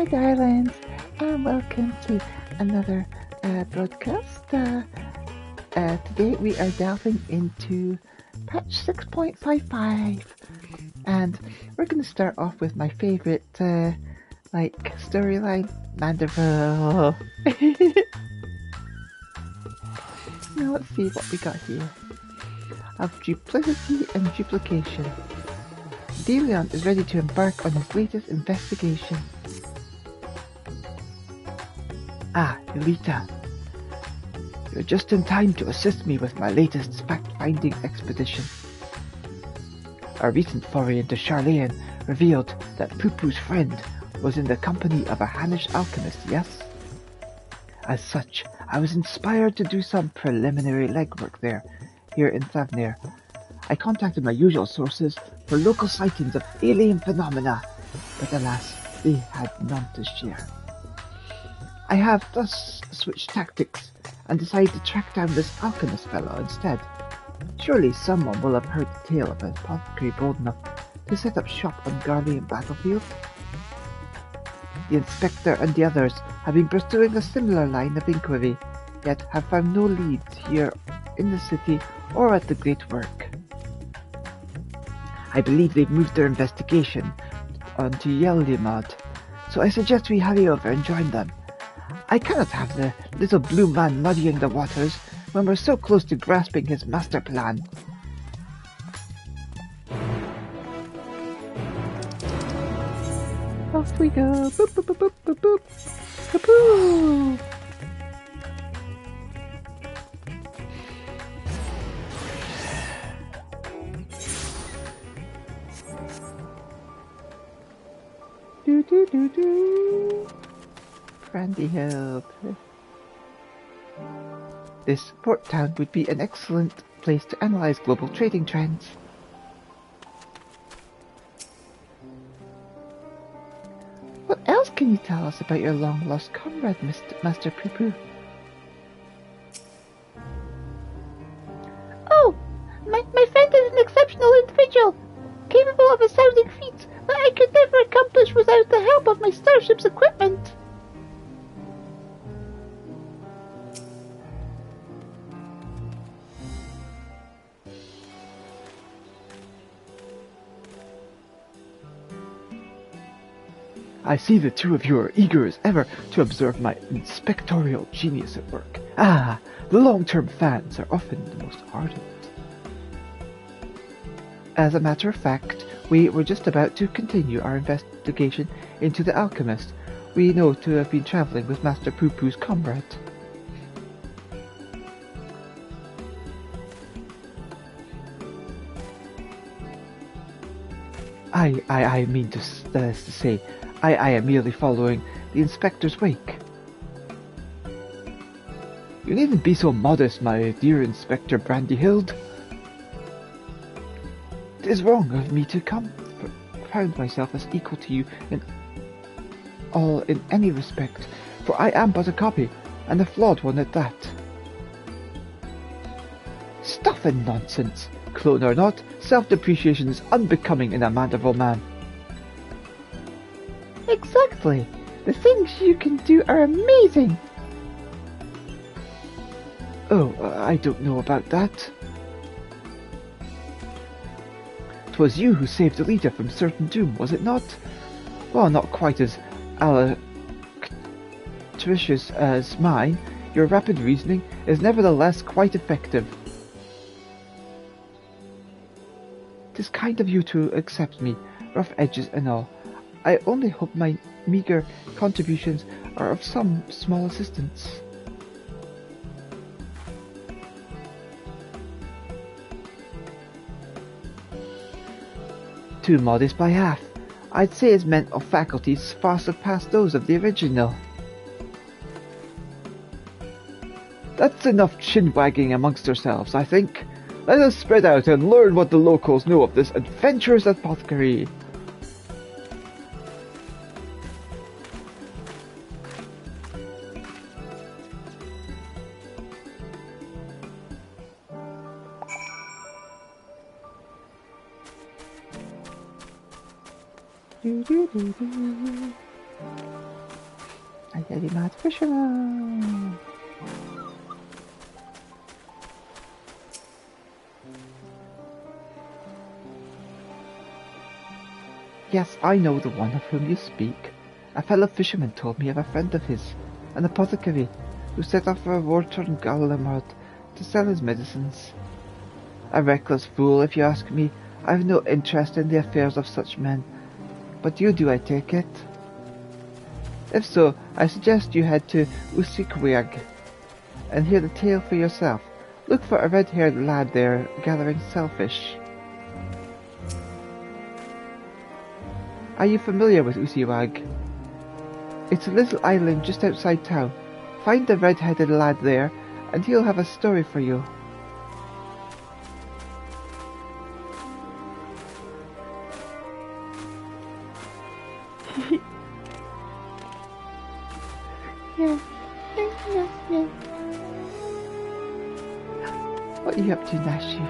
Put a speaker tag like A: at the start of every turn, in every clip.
A: my darlings, and welcome to another broadcast. Today we are delving into patch 6.55, and we're going to start off with my favorite, storyline, Mandeville. Now let's see what we got here. Of duplicity and duplication. DeLeon is ready to embark on his latest investigation. Ah, Elita. You're just in time to assist me with my latest fact-finding expedition. Our recent foray into Charlayan revealed that Poo-Poo's friend was in the company of a Hanish alchemist, yes? As such, I was inspired to do some preliminary legwork here in Thavnir. I contacted my usual sources for local sightings of alien phenomena, but alas, they had none to share. I have thus switched tactics and decided to track down this alchemist fellow instead. Surely someone will have heard the tale of an apothecary bold enough to set up shop on Garlean battlefield. The inspector and the others have been pursuing a similar line of inquiry, yet have found no leads here in the city or at the Great Work. I believe they've moved their investigation onto Yelimod, so I suggest we hurry over and join them. I cannot have the little blue man muddying the waters when we're so close to grasping his master plan. Off we go! Boop boop boop boop boop boop! Kapoo! Do do do do. Brandy Hill. This port town would be an excellent place to analyze global trading trends. What else can you tell us about your long-lost comrade, Master Poo-Poo? Oh, my friend is an exceptional individual, capable of astounding feats that I could never accomplish without the help of my starship's equipment. I see the two of you are eager as ever to observe my inspectorial genius at work. Ah, the long-term fans are often the most ardent. As a matter of fact, we were just about to continue our investigation into the alchemist we know to have been travelling with Master Poo-Poo's comrade. I mean to say, I am merely following the inspector's wake. You needn't be so modest, my dear Inspector Brandyhild. It is wrong of me to found myself as equal to you in any respect, for I am but a copy, and a flawed one at that. Stuff and nonsense! Clone or not, self-depreciation is unbecoming in a Mandeville man. Exactly! The things you can do are amazing! Oh, I don't know about that. 'Twas you who saved Elita from certain doom, was it not? While not quite as alactricious as mine, your rapid reasoning is nevertheless quite effective. 'Tis kind of you to accept me, rough edges and all. I only hope my meagre contributions are of some small assistance. Too modest by half. I'd say his mental faculties far surpass those of the original. That's enough chin-wagging amongst ourselves, I think. Let us spread out and learn what the locals know of this adventurous apothecary. Eddie Mad Fisherman. Yes, I know the one of whom you speak. A fellow fisherman told me of a friend of his, an apothecary, who set off for a war-torn Galamard to sell his medicines. A reckless fool, if you ask me. I have no interest in the affairs of such men. But you do, I take it? If so, I suggest you head to Usikwiag and hear the tale for yourself. Look for a red-haired lad there gathering shellfish. Are you familiar with Usiwag? It's a little island just outside town. Find the red-headed lad there, and he'll have a story for you. Yeah. What are you up to, Nashi?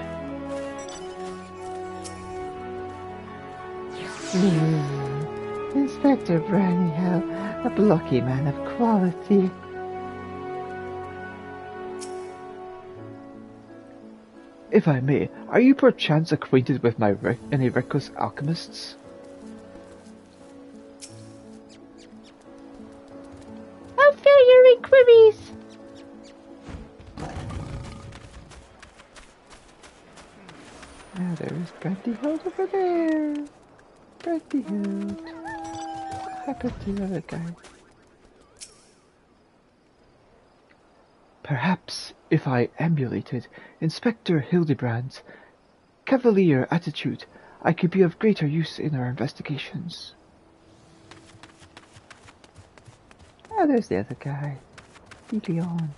A: Inspector Browniehell, a blocky man of quality. If I may, are you perchance acquainted with any reckless alchemists? I'll fear your inquiries. Now there is Brandyhild over there. Brandyhild. What happened to the other guy? Perhaps if I emulated Inspector Hildebrand's cavalier attitude, I could be of greater use in our investigations. Oh, there's the other guy. Leon.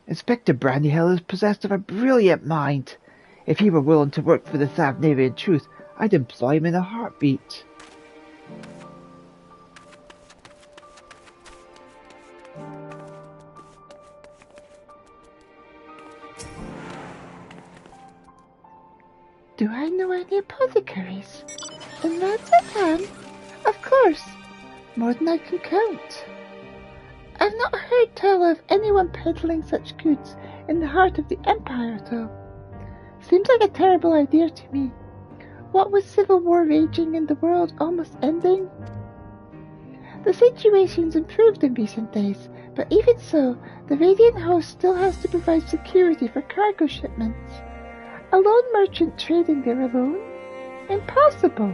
A: Inspector Brandyhill is possessed of a brilliant mind. If he were willing to work for the Thavnarian truth, I'd employ him in a heartbeat. Do I know any apothecaries? In Radzapan? Of course. More than I can count. I've not heard tell of anyone peddling such goods in the heart of the Empire, though. Seems like a terrible idea to me. What with civil war raging and the world almost ending? The situation's improved in recent days, but even so, the Radiant Host still has to provide security for cargo shipments. A lone merchant trading there alone? Impossible!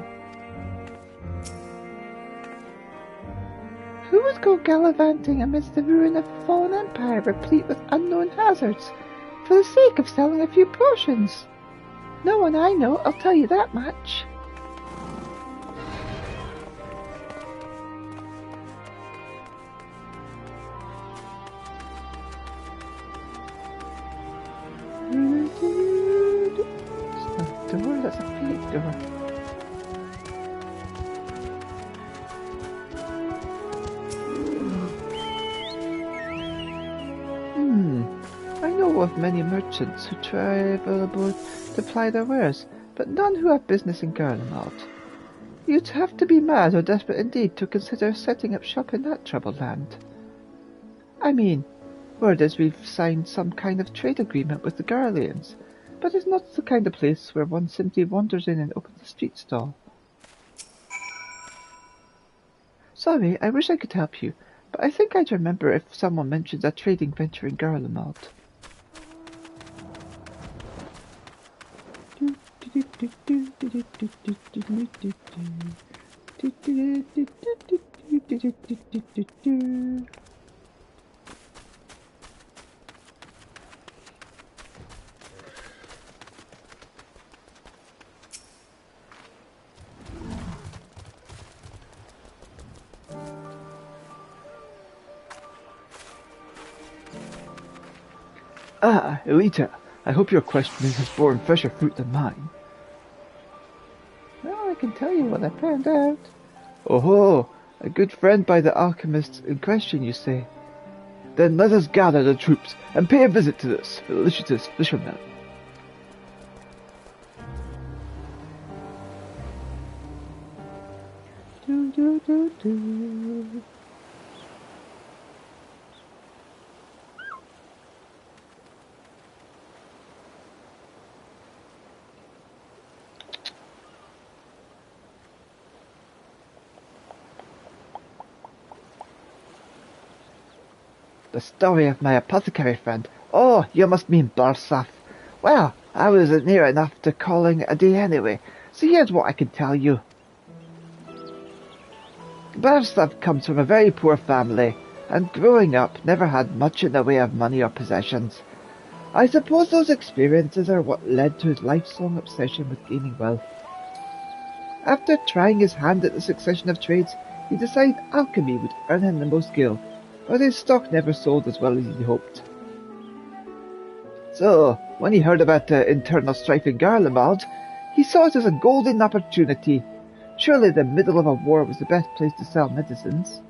A: Who would go gallivanting amidst the ruin of a fallen empire replete with unknown hazards for the sake of selling a few potions? No one I know, I'll tell you that much. It's not a door, that's a fake door. I know of many merchants who travel aboard to ply their wares, but none who have business in Garlemald. You'd have to be mad or desperate indeed to consider setting up shop in that troubled land. I mean, word is we've signed some kind of trade agreement with the Garleans, but it's not the kind of place where one simply wanders in and opens a street stall. Sorry, I wish I could help you, but I think I'd remember if someone mentions a trading venture in Garlemald. Ah, Elita, I hope your questioning has borne fresher fruit than mine. Well, I can tell you what I found out. Oh-ho, a good friend by the alchemist in question, you say? Then let us gather the troops and pay a visit to this felicitous fisherman. Do, do, do, do. The story of my apothecary friend. Oh, you must mean Barsaf. Well, I wasn't near enough to calling it a day anyway, so here's what I can tell you. Barsaf comes from a very poor family, and growing up never had much in the way of money or possessions. I suppose those experiences are what led to his lifelong obsession with gaining wealth. After trying his hand at the succession of trades, he decided alchemy would earn him the most gil, but his stock never sold as well as he hoped. So, when he heard about the internal strife in Garlemald, he saw it as a golden opportunity. Surely the middle of a war was the best place to sell medicines.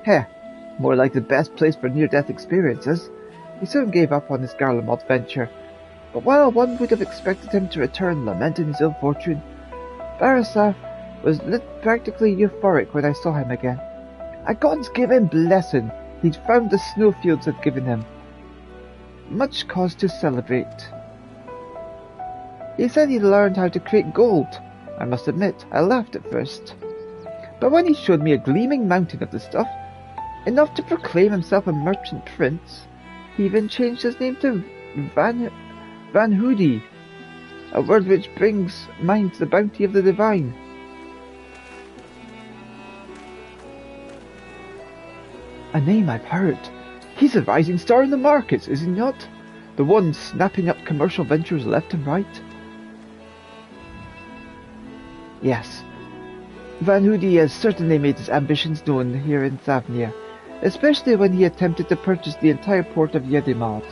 A: Heh, more like the best place for near-death experiences. He soon gave up on his Garlemald venture, but while one would have expected him to return lamenting his ill fortune, Barisaf was practically euphoric when I saw him again. A God's given blessing he'd found the snowfields had given him. Much cause to celebrate. He said he learned how to create gold. I must admit, I laughed at first. But when he showed me a gleaming mountain of the stuff, enough to proclaim himself a merchant prince, he even changed his name to Van Hoodie, a word which brings mind the bounty of the divine. A name I've heard. He's a rising star in the markets, is he not? The one snapping up commercial ventures left and right? Yes. Van Hoodie has certainly made his ambitions known here in Thavnia, especially when he attempted to purchase the entire port of Yedimad.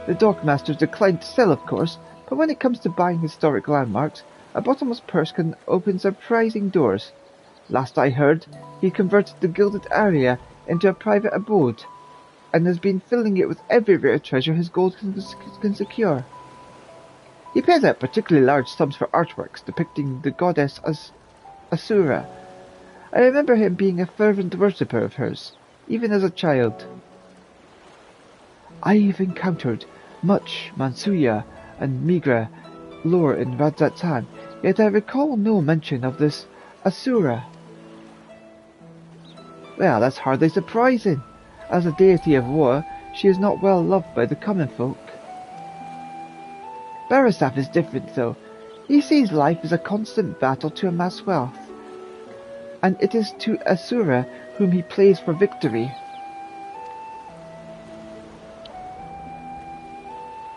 A: The dockmasters declined to sell, of course, but when it comes to buying historic landmarks, a bottomless purse can open surprising doors. Last I heard, he converted the gilded area into a private abode, and has been filling it with every rare treasure his gold can secure. He pays out particularly large sums for artworks depicting the goddess as Asura. I remember him being a fervent worshipper of hers, even as a child. I've encountered much Mansuya and Migra lore in Radzatan, yet I recall no mention of this Asura. Well, that's hardly surprising. As a deity of war, she is not well loved by the common folk. Barisaf is different, though. He sees life as a constant battle to amass wealth, and it is to Asura whom he plays for victory.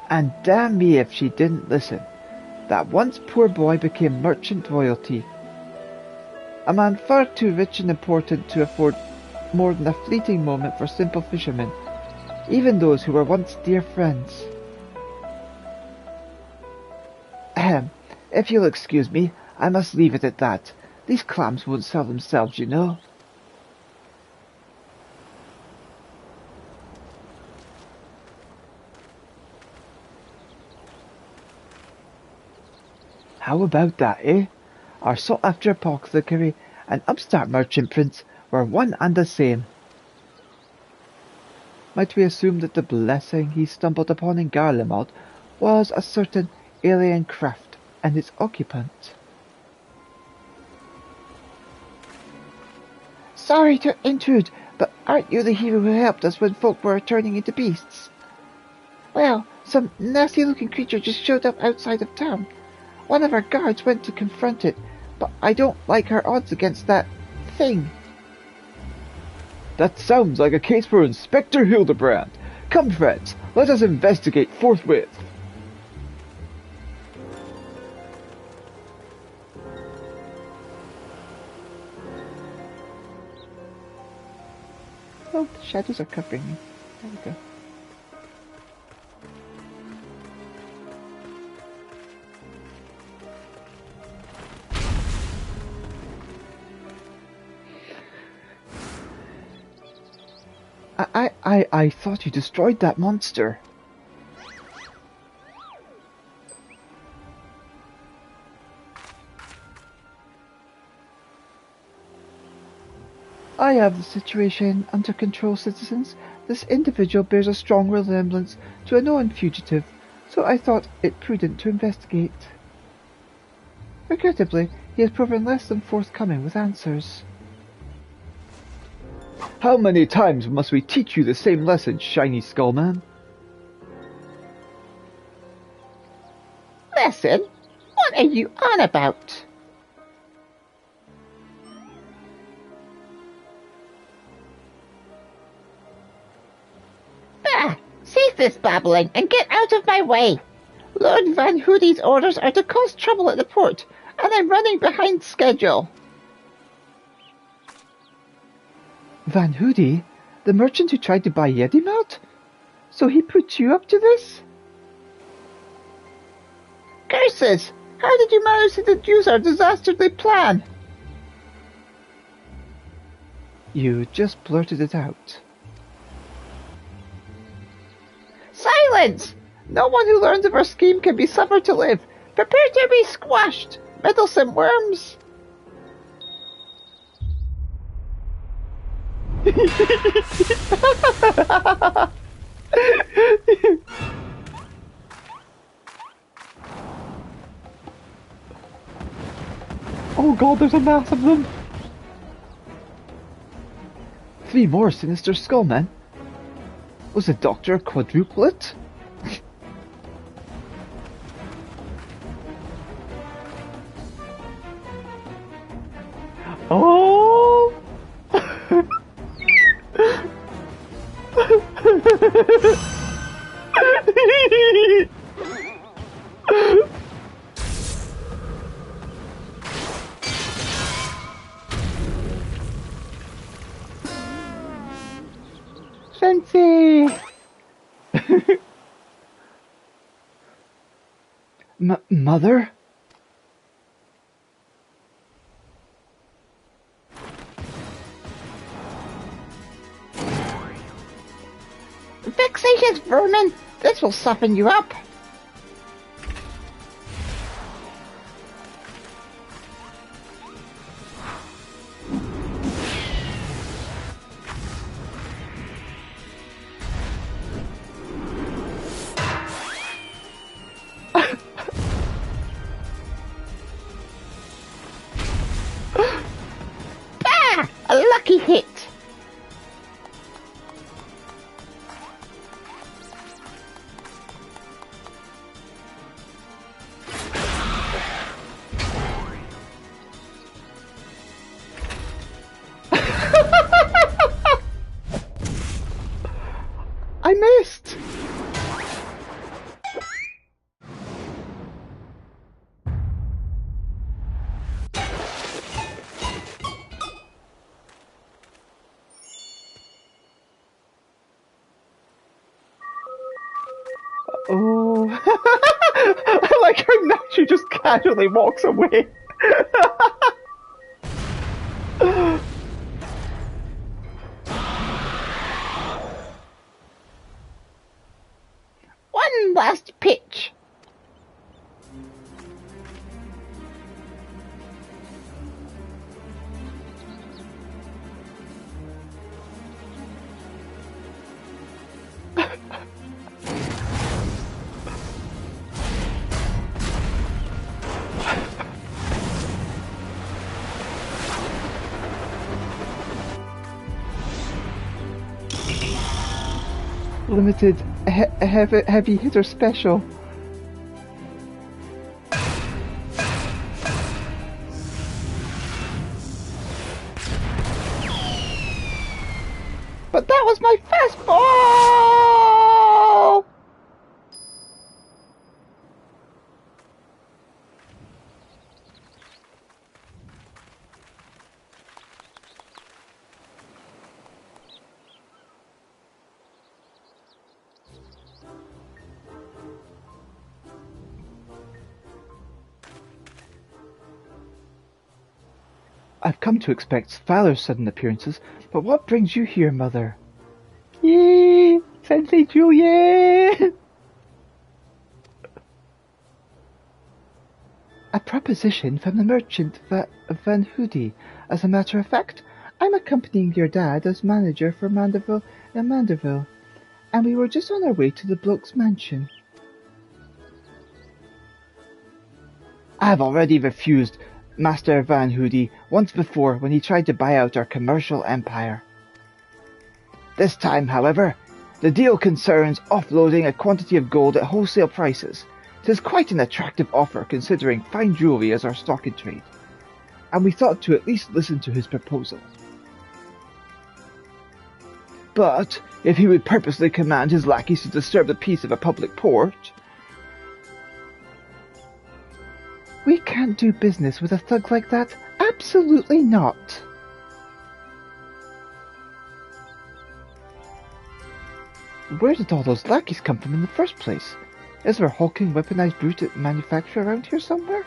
A: And damn me if she didn't listen. That once poor boy became merchant royalty. A man far too rich and important to afford more than a fleeting moment for simple fishermen, even those who were once dear friends. Ahem, if you'll excuse me, I must leave it at that. These clams won't sell themselves, you know. How about that, eh? Our sought-after apothecary and upstart merchant prince were one and the same. Might we assume that the blessing he stumbled upon in Garlemald was a certain alien craft and its occupant? Sorry to intrude, but aren't you the hero who helped us when folk were turning into beasts? Well, some nasty-looking creature just showed up outside of town. One of our guards went to confront it, but I don't like her odds against that thing. That sounds like a case for Inspector Hildebrand. Come, friends, let us investigate forthwith. Oh, the shadows are covering me. There we go. I thought you destroyed that monster. I have the situation under control, citizens. This individual bears a strong resemblance to a known fugitive, so I thought it prudent to investigate. Regrettably, he has proven less than forthcoming with answers. How many times must we teach you the same lesson, shiny skullman?
B: Lesson? What are you on about? Ah, cease this babbling and get out of my way. Lord Van Hoody's orders are to cause trouble at the port, and I'm running behind schedule.
A: Van Hoody? The merchant who tried to buy Yedimat? So he put you up to this?
B: Curses! How did you manage to deduce our dastardly plan?
A: You just blurted it out.
B: Silence! No one who learns of our scheme can be suffered to live. Prepare to be squashed, meddlesome worms!
A: Oh god, there's a mass of them! 3 more sinister skullmen? Was the doctor a quadruplet? Oh! Fancy! Mother?
B: Vexatious vermin! This will soften you up. Ah! A lucky hit!
A: I missed! Oh. I like how now she just casually walks away.
B: One last pitch.
A: Limited heavy hitter special.
B: But that was my fastball!
A: I've come to expect Valor's sudden appearances, but what brings you here, Mother? Yay! Sensei Julian! A proposition from the merchant Van Hoody. As a matter of fact, I'm accompanying your dad as manager for Mandeville and Mandeville, and we were just on our way to the bloke's mansion. I have already refused Master Van Hoody once before when he tried to buy out our commercial empire. This time, however, the deal concerns offloading a quantity of gold at wholesale prices. 'Tis quite an attractive offer considering fine jewellery as our stock in trade, and we thought to at least listen to his proposal. But if he would purposely command his lackeys to disturb the peace of a public port... We can't do business with a thug like that. Absolutely not. Where did all those lackeys come from in the first place? Is there a hulking weaponized brute manufacturer around here somewhere?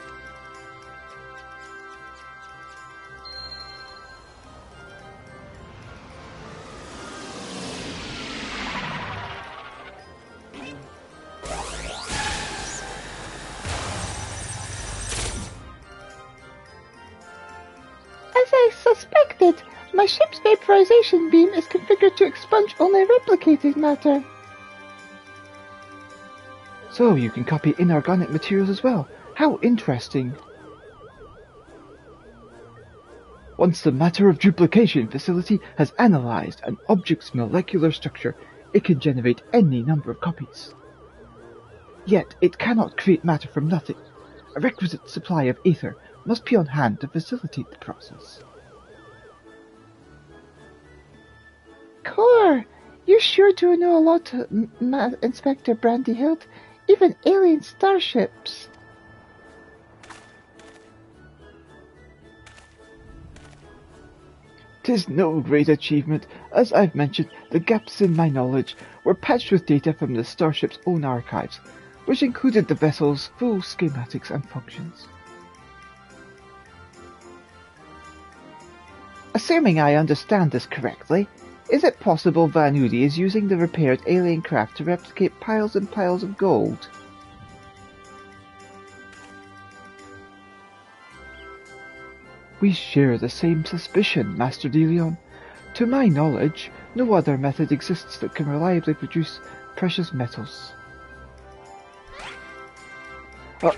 B: As I suspected, my ship's vaporization beam is configured to expunge only replicated matter.
A: So you can copy inorganic materials as well. How interesting. Once the matter of duplication facility has analyzed an object's molecular structure, it can generate any number of copies. Yet it cannot create matter from nothing. A requisite supply of ether must be on hand to facilitate the process.
B: Core, you sure do know a lot, Inspector Brandyhilt. Even alien starships.
A: 'Tis no great achievement. As I've mentioned, the gaps in my knowledge were patched with data from the starship's own archives, which included the vessel's full schematics and functions. Assuming I understand this correctly, is it possible Van Hoody is using the repaired alien craft to replicate piles and piles of gold? We share the same suspicion, Master DeLeon. To my knowledge, no other method exists that can reliably produce precious metals.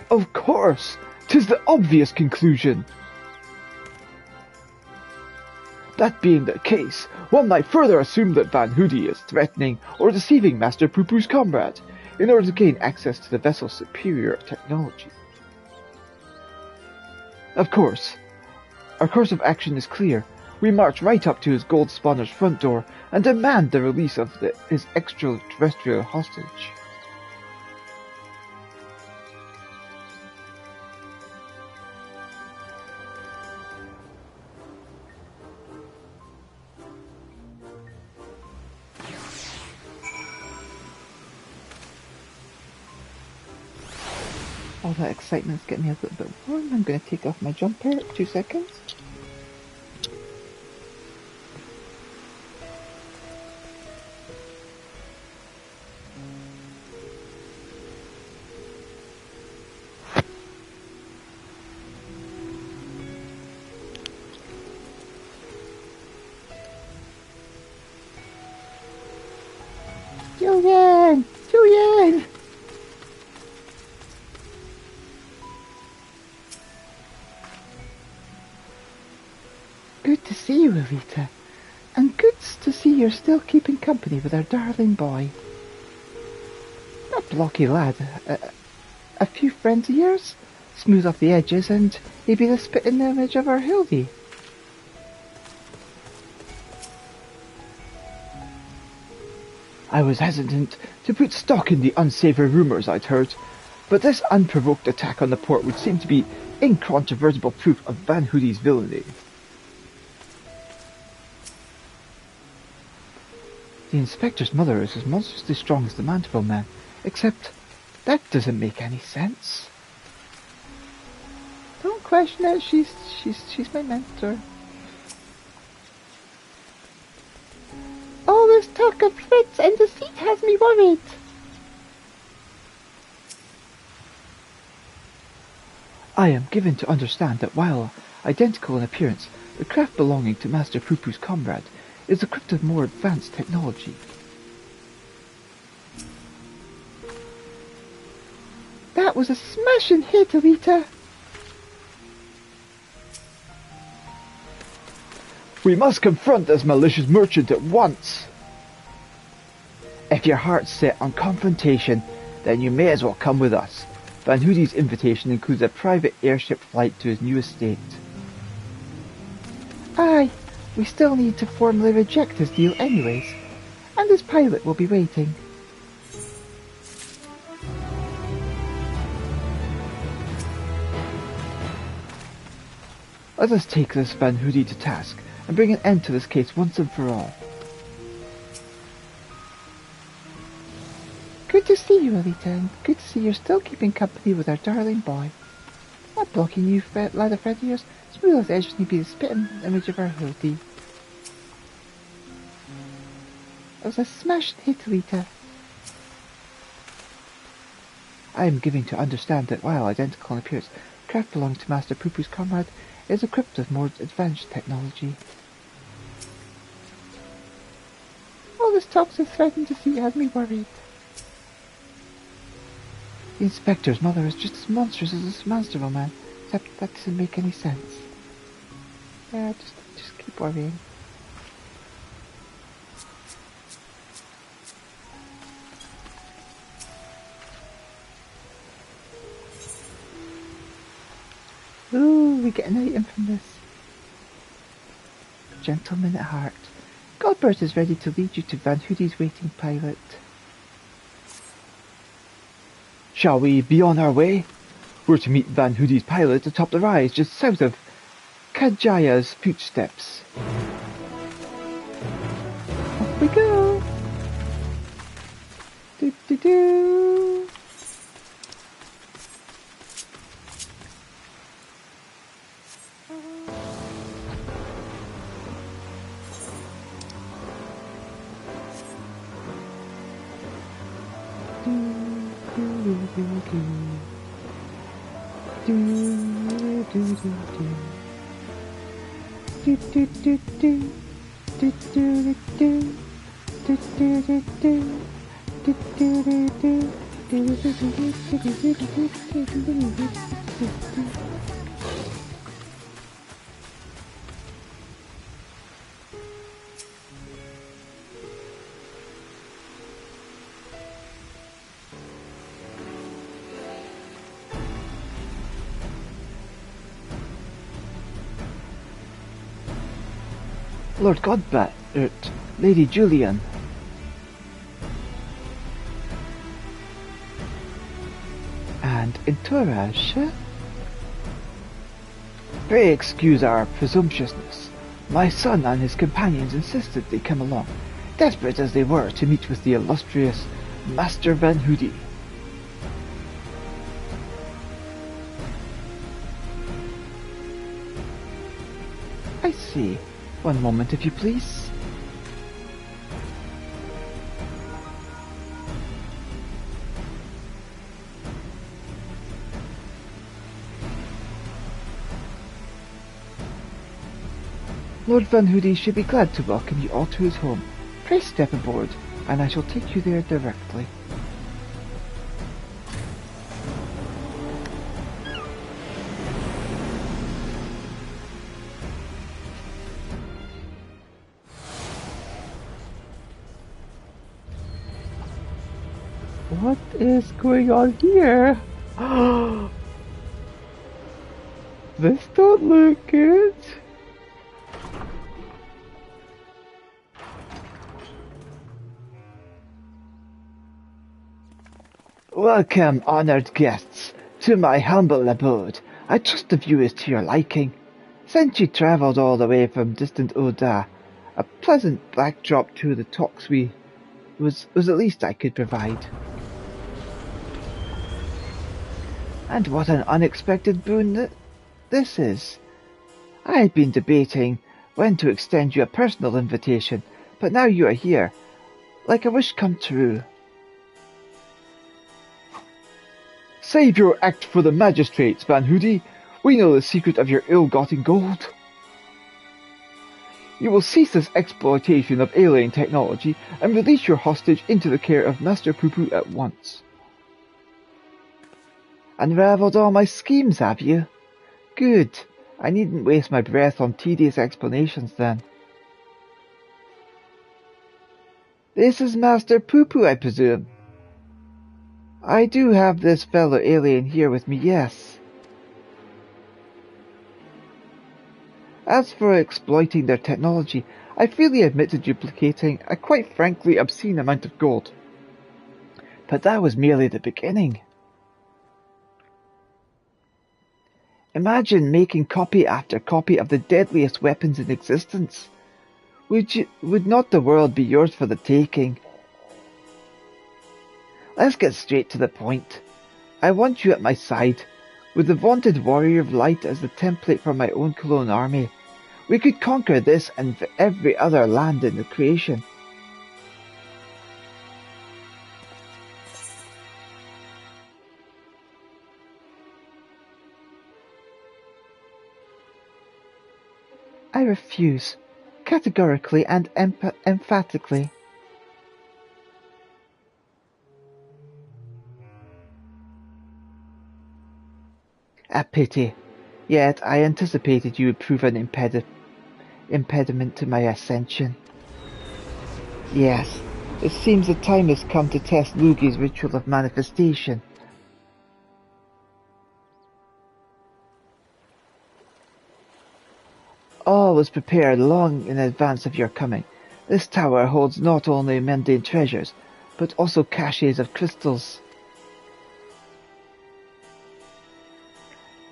A: Of course! 'Tis the obvious conclusion! That being the case, one might further assume that Van Hoody is threatening or deceiving Master Poo-Poo's comrade in order to gain access to the vessel's superior technology. Of course, our course of action is clear. We march right up to his gold spawner's front door and demand the release of his extraterrestrial hostage. All that excitement's getting me a little bit warm. I'm going to take off my jumper. 2 seconds.
B: Julian! Julian! Good to see you, Elita. And good to see you're still keeping company with our darling boy. That blocky lad. A few friends of yours? Smooth off the edges and he'd be the spitting image of our Hildy.
A: I was hesitant to put stock in the unsavory rumours I'd heard, but this unprovoked attack on the port would seem to be incontrovertible proof of Van Hoody's villainy. The Inspector's mother is as monstrously strong as the Mandeville man, except that doesn't make any sense.
B: Don't question it, she's my mentor. All this talk of threats and deceit has me worried.
A: I am given to understand that while identical in appearance, The craft belonging to Master Poo-Poo's comrade is equipped with more advanced technology.
B: That was a smashing hit, Elita!
A: We must confront this malicious merchant at once! If your heart's set on confrontation, then you may as well come with us. Van Hoody's invitation includes a private airship flight to his new estate.
B: Aye, we still need to formally reject his deal anyways, and his pilot will be waiting.
A: Let us take this Van Hoody to task, and bring an end to this case once and for all.
B: Good to see you, Elita, and good to see you're still keeping company with our darling boy. That blocky new leather friend of yours, smooth as edge need be the spitting image of our hoodie. It was a smashed hit, Elita.
A: I am giving to understand that while identical in appearance, the craft belonging to Master Poo-Poo's comrade is equipped with more advanced technology.
B: All this toxic threatening deceit has me worried.
A: The Inspector's mother is just as monstrous as this monster man, except that doesn't make any sense.
B: Yeah, just keep worrying. Ooh, we get an item from this.
A: Gentleman at heart, Godbert is ready to lead you to Van Hoody's waiting pilot. Shall we be on our way? We're to meet Van Hoody's pilot atop the rise just south of Kajaya's footsteps.
B: Off we go! Do do do!
A: Lord Godbert, Lady Julian. And entourage, eh? Pray excuse our presumptuousness. My son and his companions insisted they come along, desperate as they were to meet with the illustrious Master Van Hoody. I see. One moment, if you please. Lord Van Hoody should be glad to welcome you all to his home. Pray step aboard, and I shall take you there directly.
B: What is going on here? This don't look good.
A: Welcome, honoured guests, to my humble abode. I trust the view is to your liking. Since you travelled all the way from distant Oda, a pleasant backdrop to the talks was the least I could provide. And what an unexpected boon this is. I had been debating when to extend you a personal invitation, but now you are here, like a wish come true. Save your act for the magistrates, Van Hoody. We know the secret of your ill-gotten gold. You will cease this exploitation of alien technology and release your hostage into the care of Master Poo-Poo at once. Unravelled all my schemes, have you? Good. I needn't waste my breath on tedious explanations then. This is Master Poo-Poo, I presume. I do have this fellow alien here with me, yes. As for exploiting their technology, I freely admit to duplicating a quite frankly obscene amount of gold. But that was merely the beginning. Imagine making copy after copy of the deadliest weapons in existence. Would not the world be yours for the taking? Let's get straight to the point. I want you at my side, with the vaunted Warrior of Light as the template for my own clone army. We could conquer this and every other land in the creation. I refuse, categorically and emphatically. A pity. Yet I anticipated you would prove an impediment to my ascension. Yes, it seems the time has come to test Lugi's ritual of manifestation. All was prepared long in advance of your coming. This tower holds not only mundane treasures, but also caches of crystals.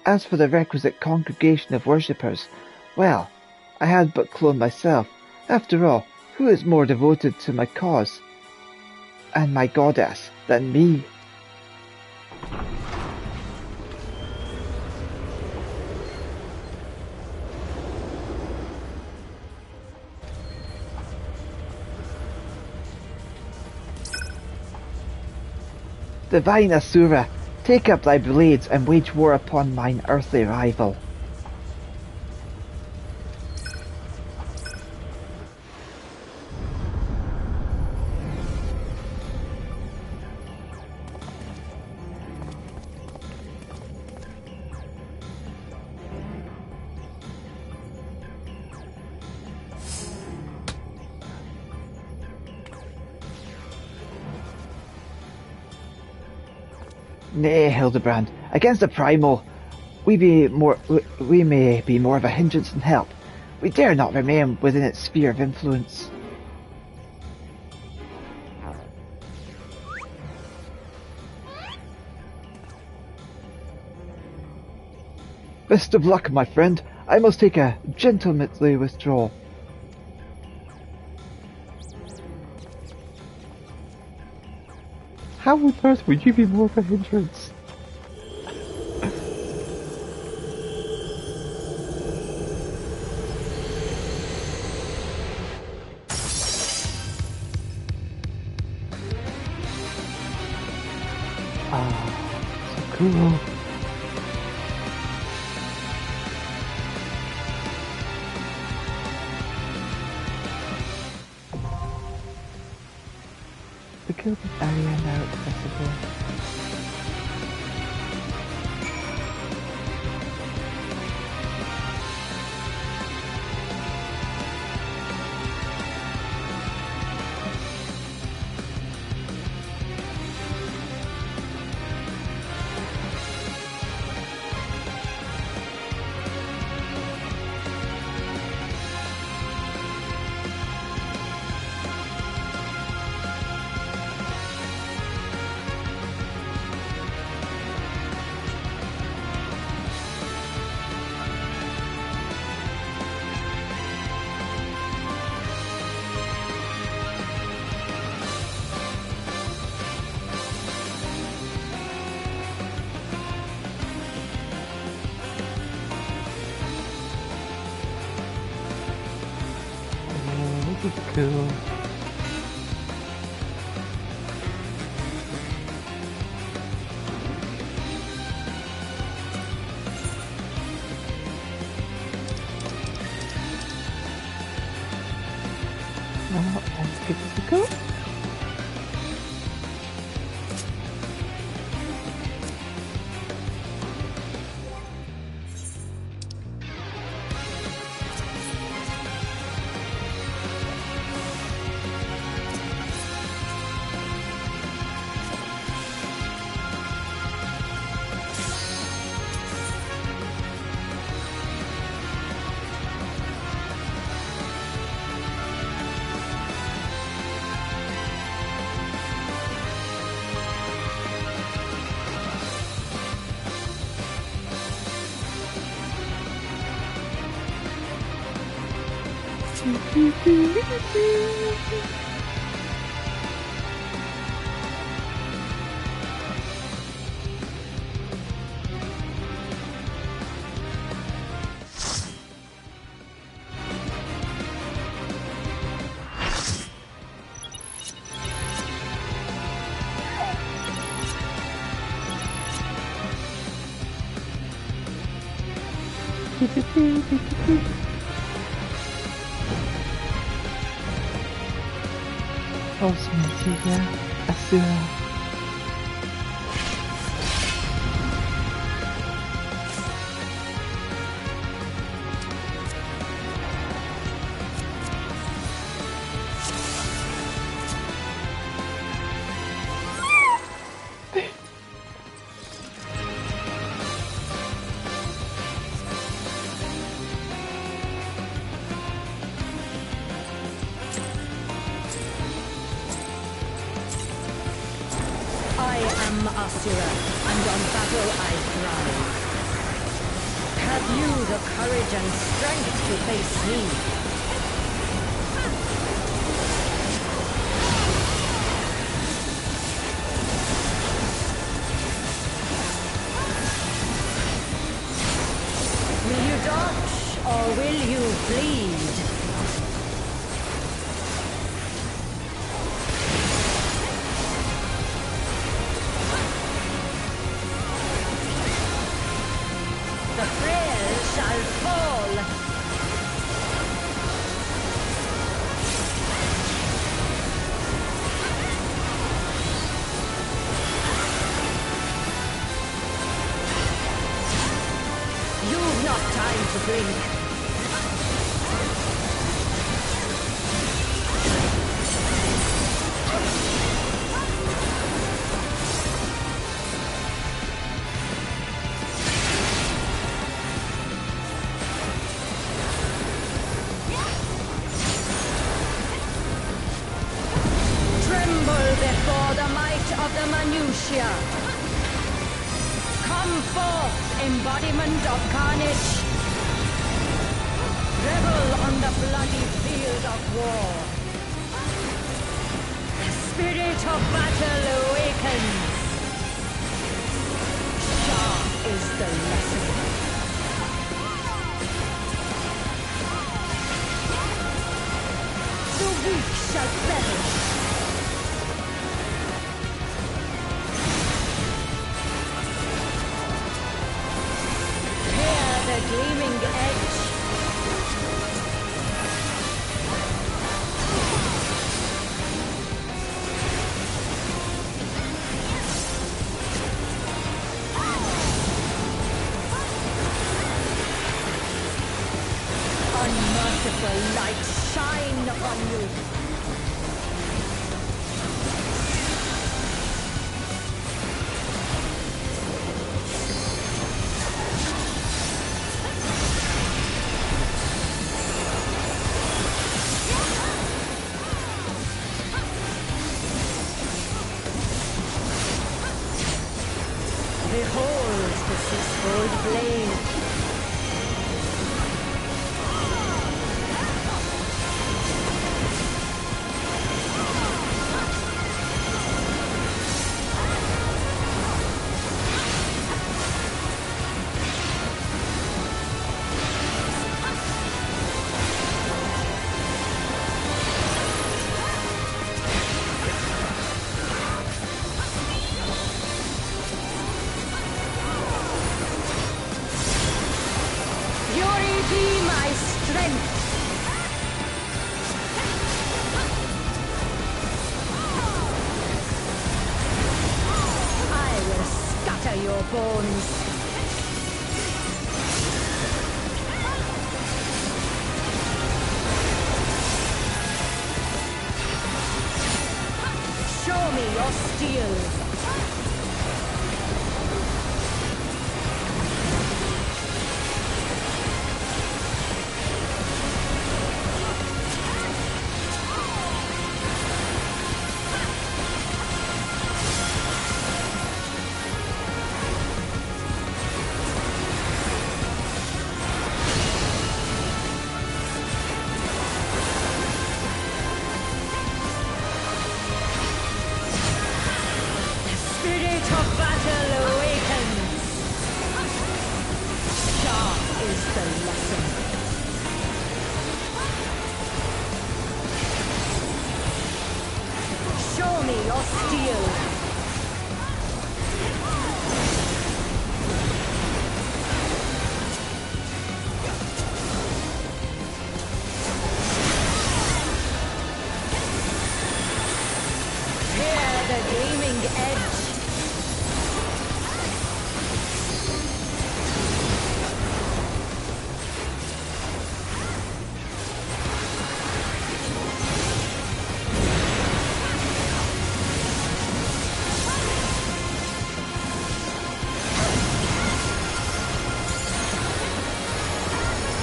A: As for the requisite congregation of worshippers, well, I had but cloned myself. After all, who is more devoted to my cause and my goddess than me? Divine Asura, take up thy blades and wage war upon mine earthly rival. Nay, Hildebrand, against the Primal, we may be more of a hindrance than help. We dare not remain within its sphere of influence. Best of luck, my friend. I must take a gentlemanly withdrawal. How on earth would you be more of a hindrance? So cool. The gilded area now accessible. This is cool.
B: Well, let's give it a go. Osmosia Asura.
C: Asura, and on battle I thrive. Have you the courage and strength to face me? Will you dodge, or will you bleed? The frail shall fall. You've not time to blink. Before the might of the minutiae. Come forth, embodiment of carnage. Revel on the bloody field of war. The spirit of battle awakens. Sharp is the lesson. The weak shall perish. The gleaming edge. Unmerciful light shine upon you. Behold the six-fold blade. bones. Show me your steel.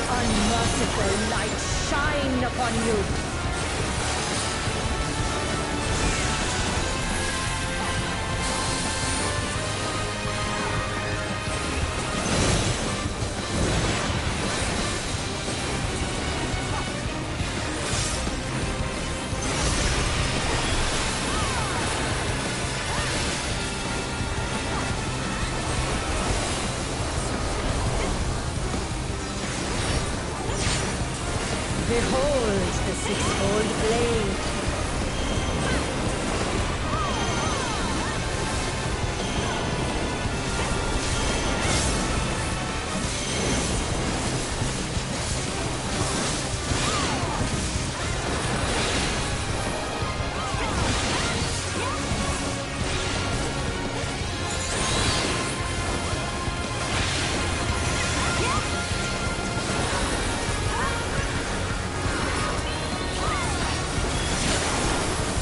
C: Unmerciful light shine upon you. Behold the six-fold blade.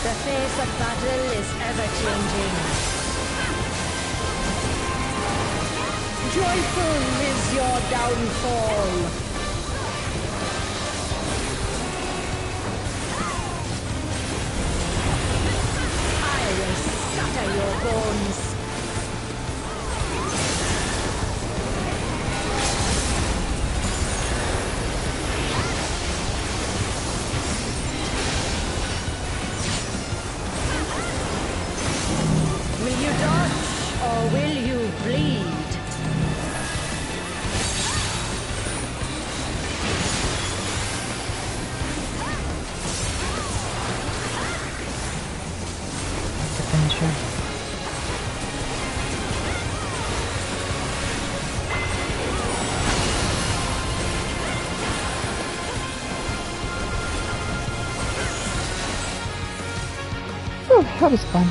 C: The face of battle is ever-changing. Joyful is your downfall. I will scatter your bones. Will you dodge or will you bleed?
B: That's the finisher. Oh, that was fun.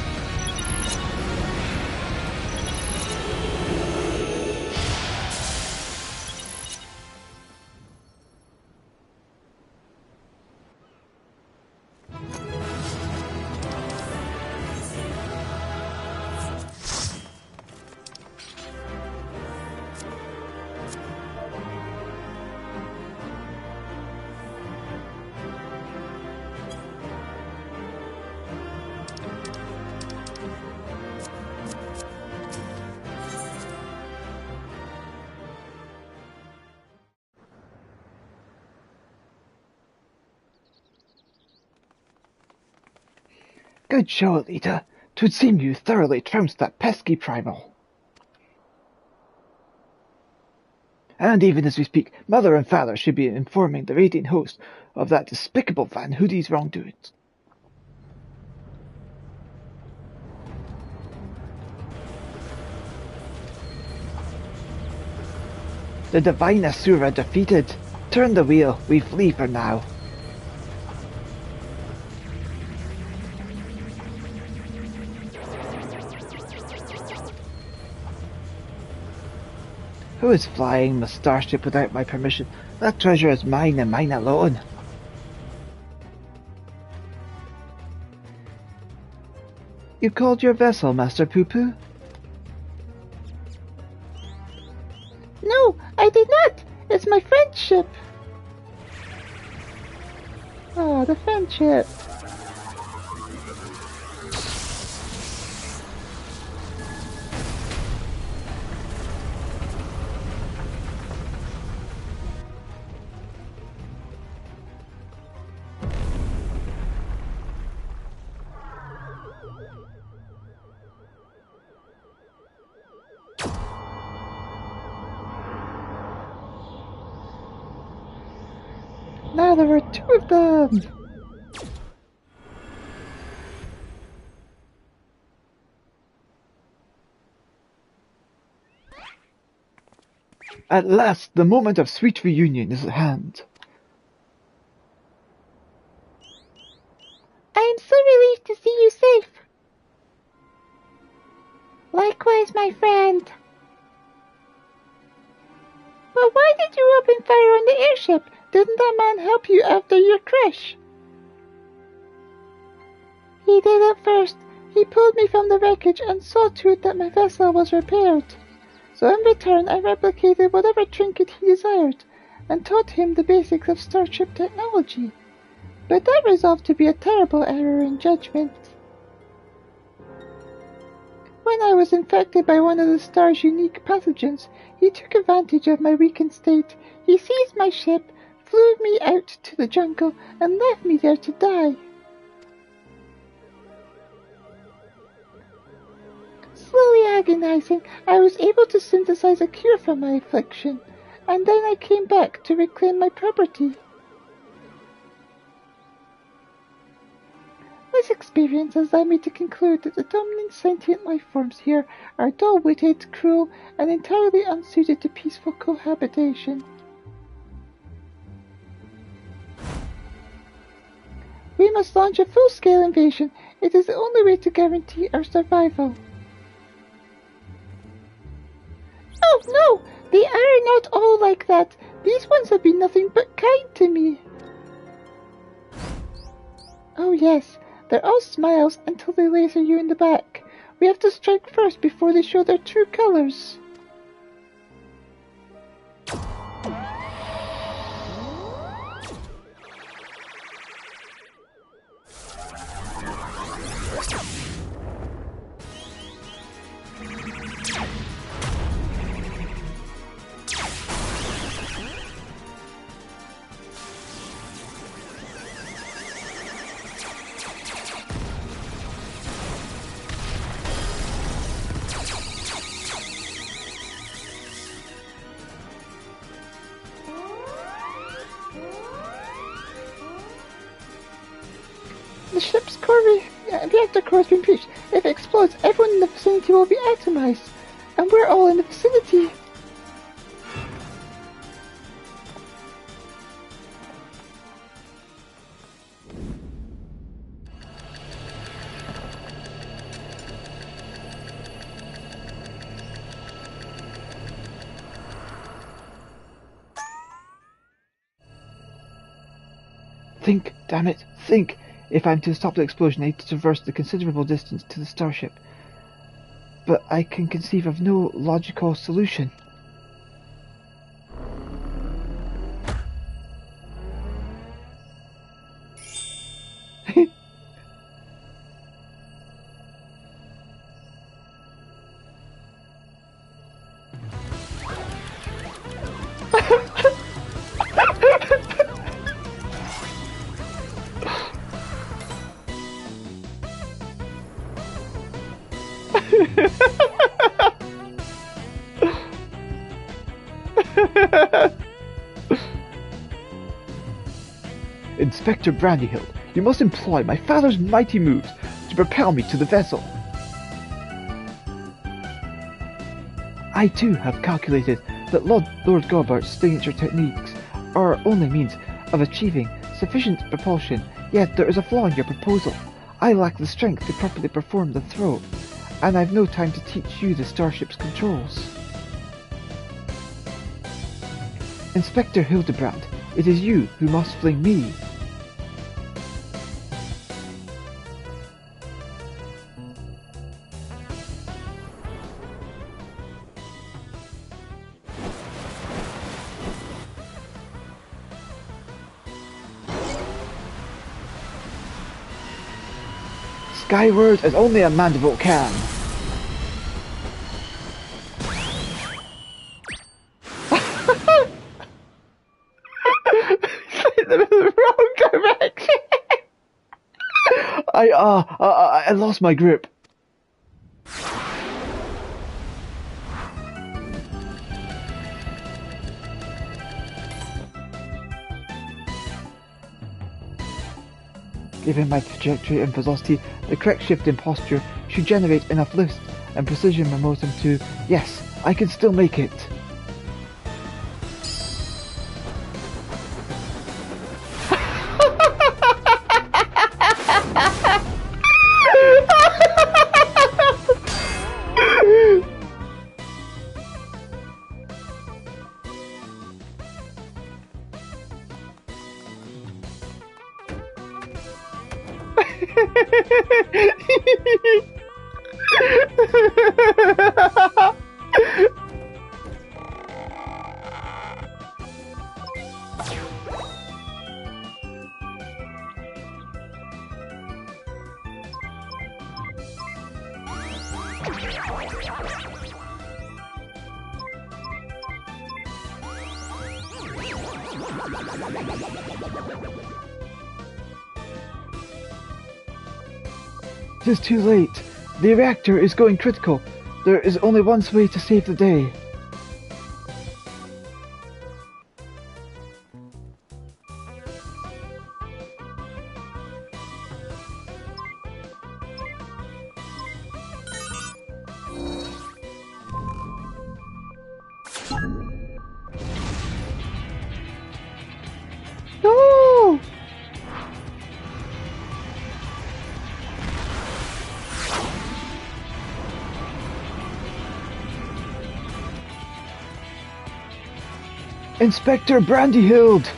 A: Good show, Elita. 'Twould seem you thoroughly trounced that pesky primal. And even as we speak, Mother and Father should be informing the Radiant host of that despicable Van Hoodie's wrongdoings. The divine Asura defeated. Turn the wheel, we flee for now. Who is flying my starship without my permission? That treasure is mine and mine alone. You called your vessel, Master Poo-Poo?
B: No, I did not. It's my friendship. Ah, the friendship. Now there were two of them!
A: At last, the moment of sweet reunion is at hand.
B: I am so relieved to see you safe. Likewise, my friend. But why did you open fire on the airship? Didn't that man help you after your crash? He did at first. He pulled me from the wreckage and saw to it that my vessel was repaired. So in return I replicated whatever trinket he desired, and taught him the basics of starship technology. But that resolved to be a terrible error in judgment. When I was infected by one of the star's unique pathogens, he took advantage of my weakened state. He seized my ship, flew me out to the jungle, and left me there to die. Slowly agonizing, I was able to synthesize a cure for my affliction, and then I came back to reclaim my property. This experience has led me to conclude that the dominant sentient life forms here are dull-witted, cruel, and entirely unsuited to peaceful cohabitation. We must launch a full-scale invasion. It is the only way to guarantee our survival. Oh no! They are not all like that. These ones have been nothing but kind to me. Oh yes, they're all smiles until they laser you in the back. We have to strike first before they show their true colors. The ship's reactor core has been breached. If it explodes, everyone in the vicinity will be atomized. And we're all in the vicinity.
A: Think, damn it, think! If I'm to stop the explosion, I need to traverse the considerable distance to the starship. But I can conceive of no logical solution. Inspector Brandyhill, you must employ my father's mighty moves to propel me to the vessel. I too have calculated that Lord Gobbert's signature techniques are our only means of achieving sufficient propulsion, yet there is a flaw in your proposal. I lack the strength to properly perform the throw, and I've no time to teach you the starship's controls. Inspector Hildebrand, it is you who must fling me. Skyward as only a mandible can. In the wrong direction. I lost my grip. Given my trajectory and velocity, the correct shift in posture should generate enough lift and precision momentum to... Yes, I can still make it. It is too late. The reactor is going critical. There is only one way to save the day. No! Inspector Brandyhild!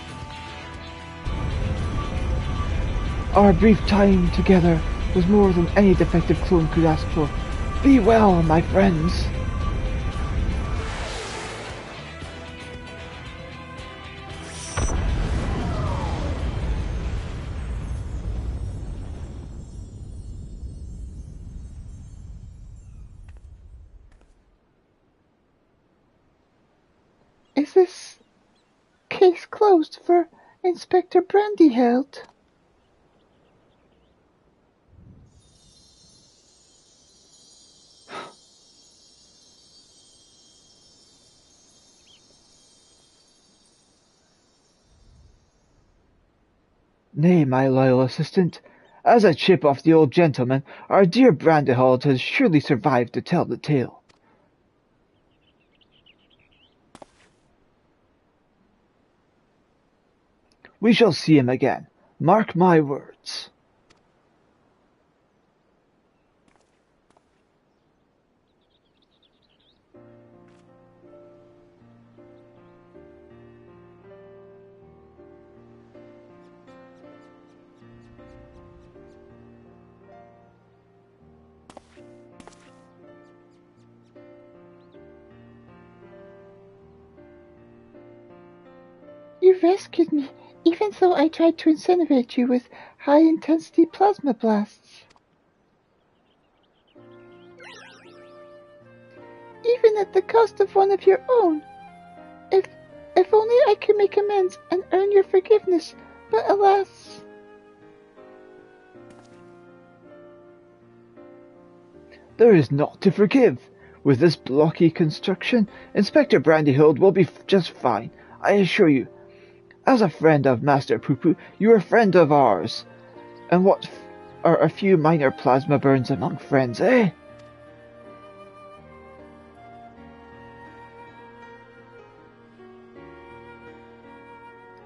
A: Our brief time together was more than any defective clone could ask for. Be well, my friends!
B: Is this case closed for Inspector Brandyhild?
A: Nay, my loyal assistant. As a chip off the old gentleman, our dear Brandyhild has surely survived to tell the tale. We shall see him again. Mark my words.
B: You rescued me, even though I tried to incinerate you with high-intensity plasma blasts. Even at the cost of one of your own. If only I could make amends and earn your forgiveness, but alas...
A: There is naught to forgive. With this blocky construction, Inspector Brandyhild will be just fine, I assure you. As a friend of Master Poo-Poo, you are a friend of ours. And what are a few minor plasma burns among friends, eh?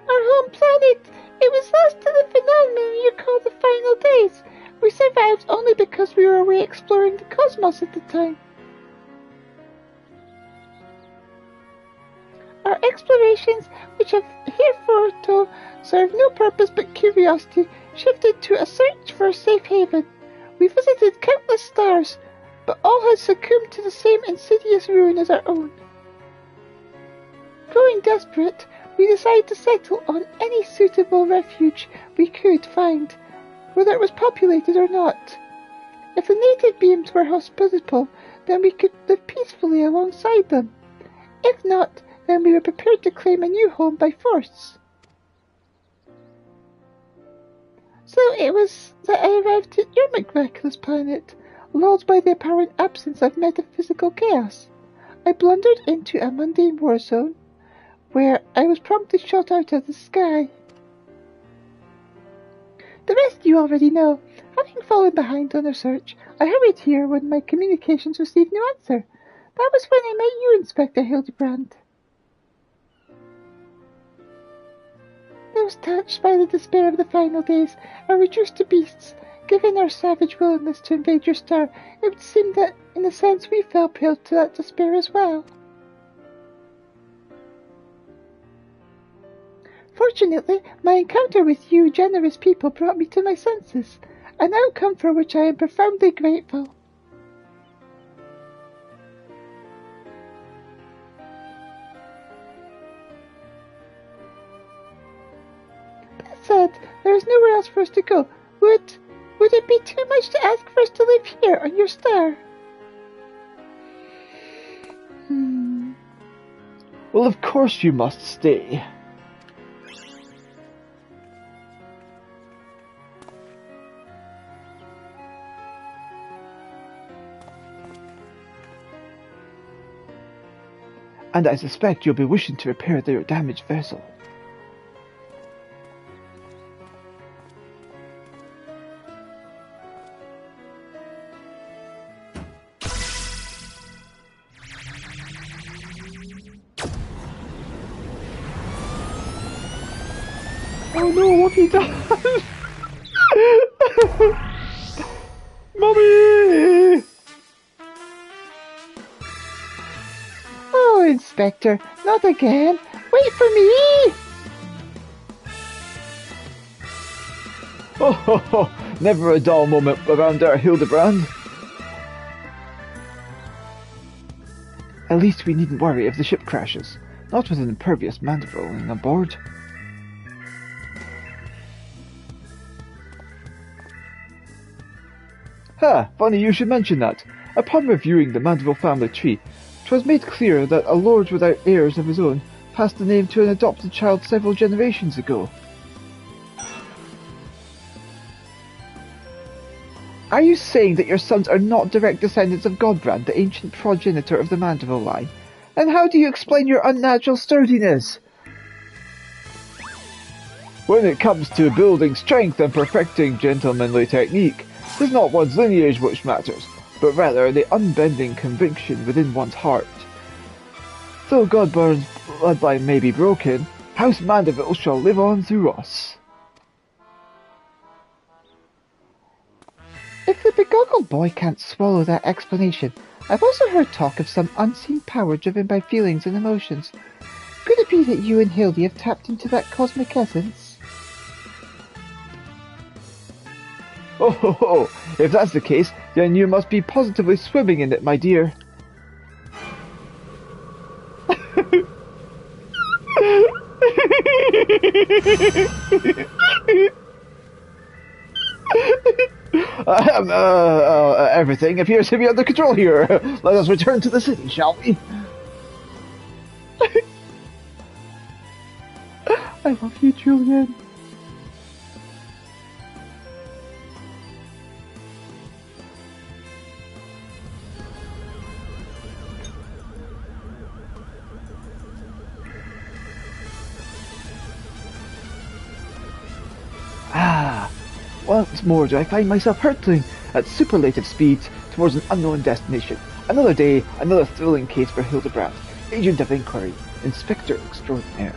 B: Our home planet! It was lost to the phenomenon you call the final days. We survived only because we were away exploring the cosmos at the time. Our explorations, which have heretofore served no purpose but curiosity, shifted to a search for a safe haven. We visited countless stars, but all had succumbed to the same insidious ruin as our own. Growing desperate, we decided to settle on any suitable refuge we could find, whether it was populated or not. If the native beings were hospitable, then we could live peacefully alongside them. If not, then we were prepared to claim a new home by force. So it was that I arrived at your miraculous planet, lulled by the apparent absence of metaphysical chaos. I blundered into a mundane war zone, where I was promptly shot out of the sky. The rest you already know. Having fallen behind on our search, I hurried here when my communications received no answer. That was when I met you, Inspector Hildebrand. I was touched by the despair of the final days, and reduced to beasts. Given our savage willingness to invade your star, it would seem that, in a sense, we fell prey to that despair as well. Fortunately, my encounter with you generous people brought me to my senses, an outcome for which I am profoundly grateful. That said, there is nowhere else for us to go. Would it be too much to ask for us to live here on your star?
A: Well, of course you must stay. And I suspect you'll be wishing to repair your damaged vessel. Oh no, what have you done? Mommy!
B: Oh, Inspector, not again. Wait for me!
A: Oh, never a dull moment around our Hildebrand. At least we needn't worry if the ship crashes. Not with an impervious mandrill on board. Funny you should mention that. Upon reviewing the Mandeville family tree, 'twas made clear that a lord without heirs of his own passed the name to an adopted child several generations ago. Are you saying that your sons are not direct descendants of Godbrand, the ancient progenitor of the Mandeville line? And how do you explain your unnatural sturdiness? When it comes to building strength and perfecting gentlemanly technique, 'tis not one's lineage which matters, but rather the unbending conviction within one's heart. Though Godbrand's bloodline may be broken, House Mandeville shall live on through us.
B: If the begoggled boy can't swallow that explanation, I've also heard talk of some unseen power driven by feelings and emotions. Could it be that you and Hildy have tapped into that cosmic essence?
A: Oh ho ho! If that's the case, then you must be positively swimming in it, my dear. Everything appears to be under control here. Let us return to the city, shall we?
B: I love you, Julian.
A: Once more do I find myself hurtling at superlative speeds towards an unknown destination. Another day, another thrilling case for Hildebrand, Agent of Inquiry, Inspector Extraordinaire.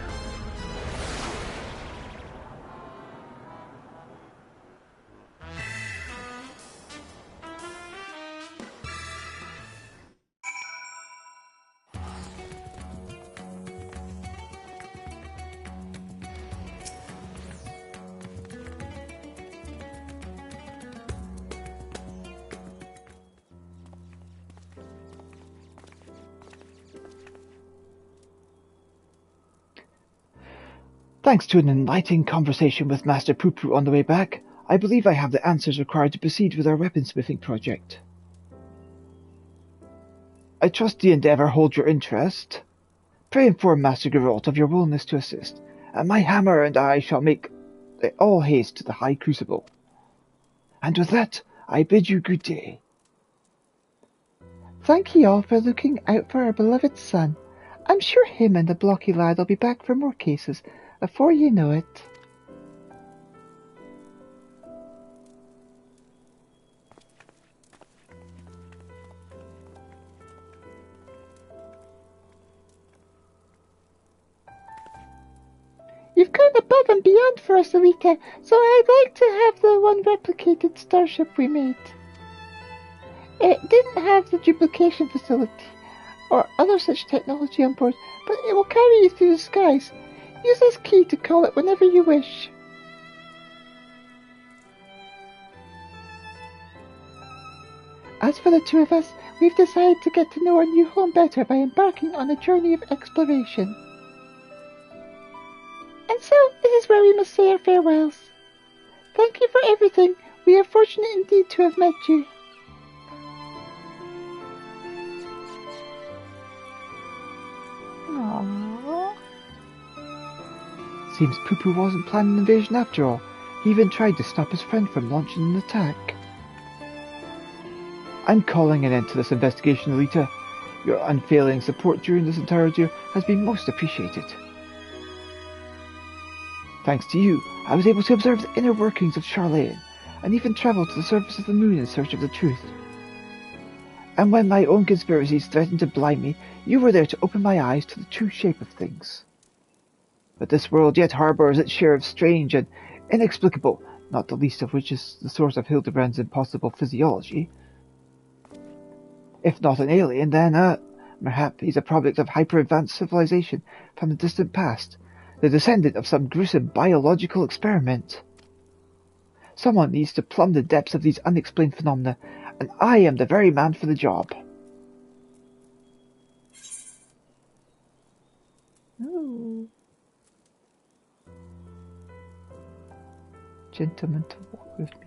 A: Thanks to an enlightening conversation with Master Poo-Poo on the way back, I believe I have the answers required to proceed with our weaponsmithing project. I trust the endeavour holds your interest. Pray inform Master Geralt of your willingness to assist, and my hammer and I shall make all haste to the High Crucible. And with that, I bid you good day.
B: Thank ye all for looking out for our beloved son. I'm sure him and the blocky lad will be back for more cases before you know it. You've gone above and beyond for us, Elita, so I'd like to have the one replicated starship we made. It didn't have the duplication facility or other such technology on board, but it will carry you through the skies. Use this key to call it whenever you wish. As for the two of us, we've decided to get to know our new home better by embarking on a journey of exploration. And so, this is where we must say our farewells. Thank you for everything. We are fortunate indeed to have met you. Aww.
A: Seems Poo-Poo wasn't planning an invasion after all. He even tried to stop his friend from launching an attack. I'm calling an end to this investigation, Elita. Your unfailing support during this entire ordeal has been most appreciated. Thanks to you, I was able to observe the inner workings of Charlayan, and even travel to the surface of the moon in search of the truth. And when my own conspiracies threatened to blind me, you were there to open my eyes to the true shape of things. But this world yet harbours its share of strange and inexplicable, not the least of which is the source of Hildebrand's impossible physiology. If not an alien, then, perhaps he's a product of hyper-advanced civilization from the distant past, the descendant of some gruesome biological experiment. Someone needs to plumb the depths of these unexplained phenomena, and I am the very man for the job.
B: Ooh. Gentleman to walk with me.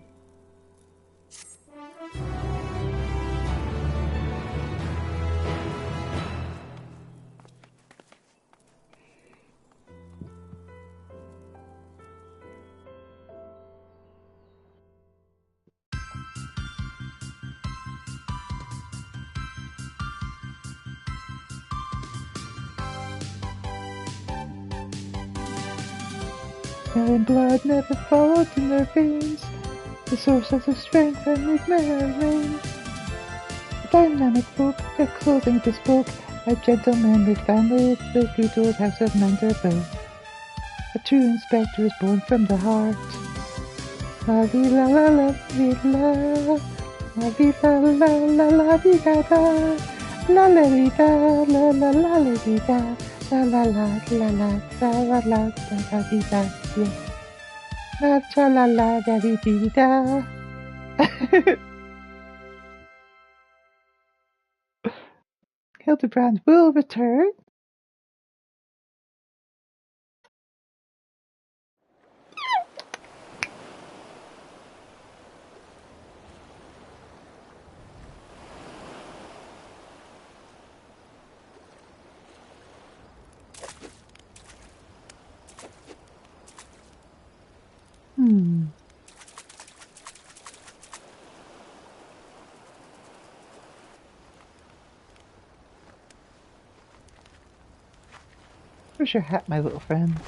B: And blood never flowed in their veins, the source of their strength and enigma reigns. A dynamic folk, their clothing bespoke, a gentlemanly family, the good old house of Manderville. A true inspector is born from the heart. La di la la la di la, la di la la la la di da da, la la di da la la la la di da. La la la la la la la la da di da yeah. La tra la la da di di da. Hildebrand will return. Where's your hat, my little friend?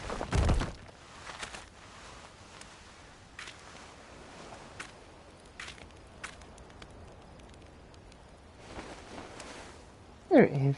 B: There it is.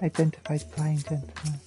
B: Identified flying gentleman.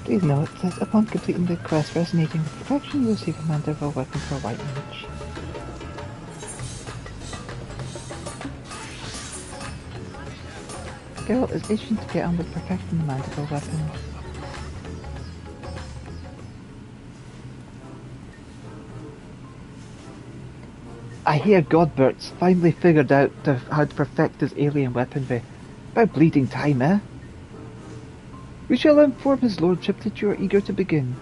B: Please note that upon completing the quest resonating with perfection, you receive a mandible weapon for white mage. Geralt is itching to get on with perfecting the mandible weapon.
A: I hear Godbert's finally figured out how to perfect his alien weaponry. About bleeding time, eh? We shall inform his lordship that you are eager to begin.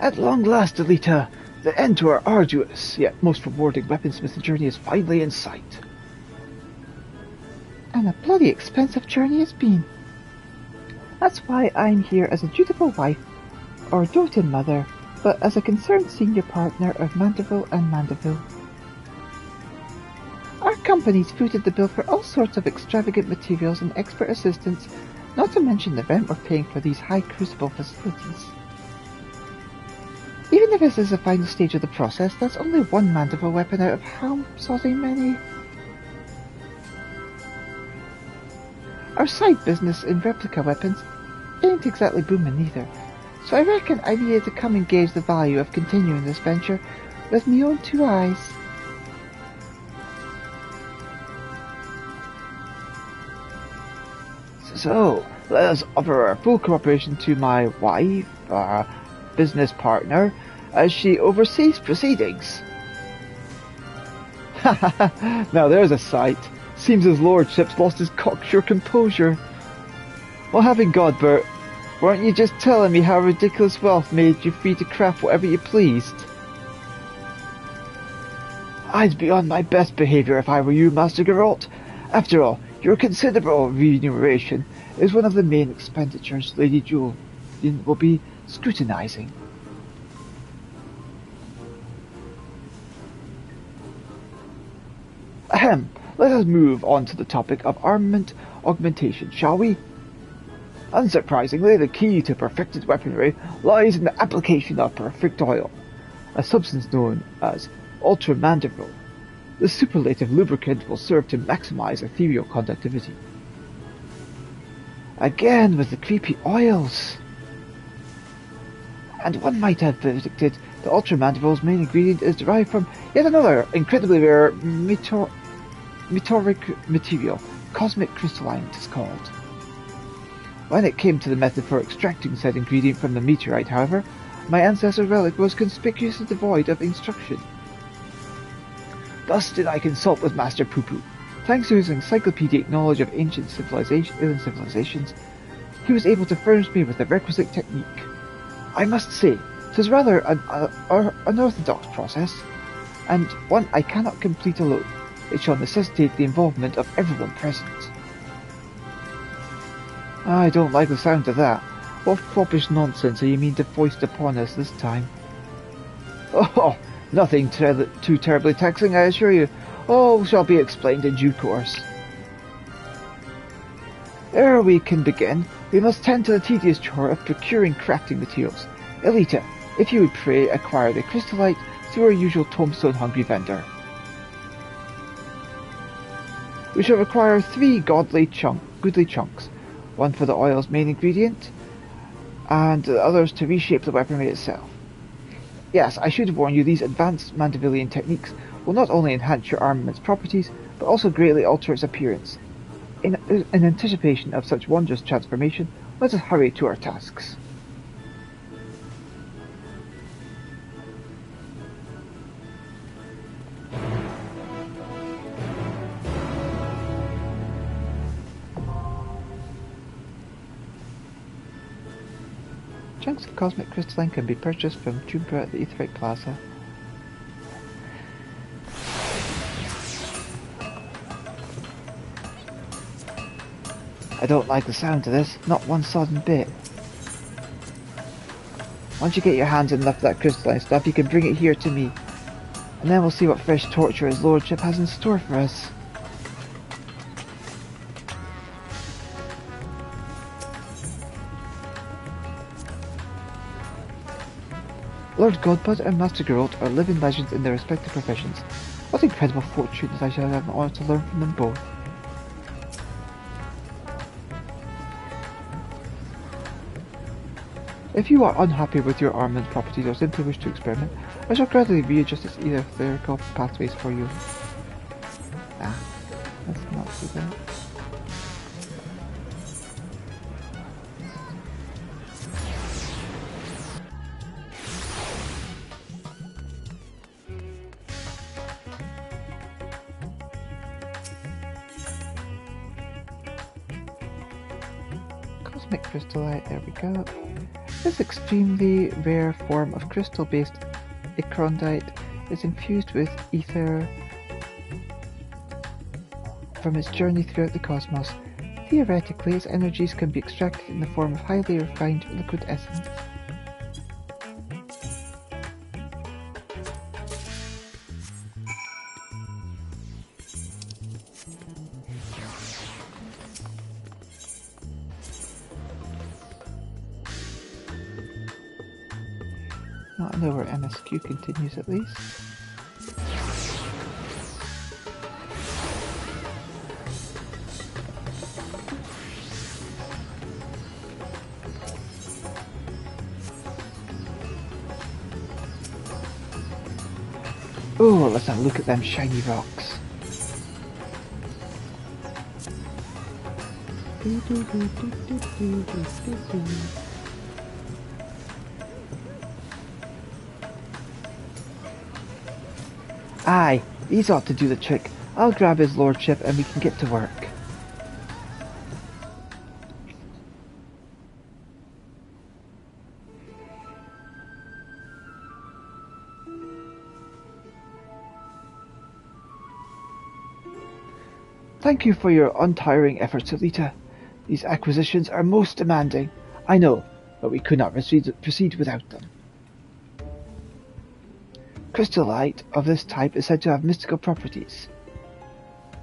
A: At long last, Elita, the end to our arduous, yet most rewarding weaponsmith journey is finally in sight.
B: And a bloody expensive journey it's been. That's why I'm here as a dutiful wife, or doting mother, but as a concerned senior partner of Mandeville and Mandeville. Our company's footed the bill for all sorts of extravagant materials and expert assistance, not to mention the rent we're paying for these high crucible facilities. Even if this is the final stage of the process, that's only one mandible weapon out of how sodding many. Our side business in replica weapons ain't exactly booming either, so I reckon I needed to come and gauge the value of continuing this venture with me own two eyes.
A: So, let us offer our full cooperation to my wife, business partner, as she oversees proceedings. Now there's a sight. Seems his lordship's lost his cocksure composure. Well, having Godbert, weren't you just telling me how ridiculous wealth made you free to craft whatever you pleased? I'd be on my best behaviour if I were you, Master Geralt. After all, your considerable remuneration is one of the main expenditures Lady Julian will be scrutinizing. Ahem, let us move on to the topic of armament augmentation, shall we? Unsurprisingly, the key to perfected weaponry lies in the application of perfect oil, a substance known as ultramandeville. The superlative lubricant will serve to maximize ethereal conductivity. Again with the creepy oils. And one might have predicted the ultramandeville's main ingredient is derived from yet another incredibly rare meteoric material, cosmic crystalline it is called. When it came to the method for extracting said ingredient from the meteorite, however, my ancestor's relic was conspicuously devoid of instruction. Thus did I consult with Master Poo-Poo. Thanks to his encyclopedic knowledge of ancient civilizations, he was able to furnish me with the requisite technique. I must say, 'tis rather an unorthodox process, and one I cannot complete alone. It shall necessitate the involvement of everyone present. I don't like the sound of that. What foppish nonsense are you mean to foist upon us this time? Oh, nothing too terribly taxing, I assure you. All shall be explained in due course. Ere we can begin, we must tend to the tedious chore of procuring crafting materials. Elita, if you would pray acquire the crystallite through our usual tombstone-hungry vendor. We shall require 3 goodly chunks, one for the oil's main ingredient, and the others to reshape the weaponry itself. Yes, I should warn you, these advanced Mandevillian techniques will not only enhance your armament's properties, but also greatly alter its appearance. In anticipation of such wondrous transformation, let us hurry to our tasks.
B: Chunks of cosmic crystalline can be purchased from Juniper at the Aetheryte Plaza.
A: I don't like the sound of this, not one sodden bit. Once you get your hands on enough of that crystalline stuff, you can bring it here to me. And then we'll see what fresh torture his lordship has in store for us. Lord Godbud and Master Geralt are living legends in their respective professions. What incredible fortune that I shall have the honour to learn from them both. If you are unhappy with your armament properties or simply wish to experiment, I shall gradually readjust its etherical pathways for you. Ah, that's not so bad. Cosmic Crystallite, there we go. This extremely rare form of crystal-based icronite is infused with ether from its journey throughout the cosmos. Theoretically, its energies can be extracted in the form of highly refined liquid essence. Not know where MSQ continues at least. Oh, let's have a look at them shiny rocks. Aye, these ought to do the trick. I'll grab his lordship and we can get to work. Thank you for your untiring efforts, Elita. These acquisitions are most demanding. I know, but we could not proceed without them. Crystallite of this type is said to have mystical properties.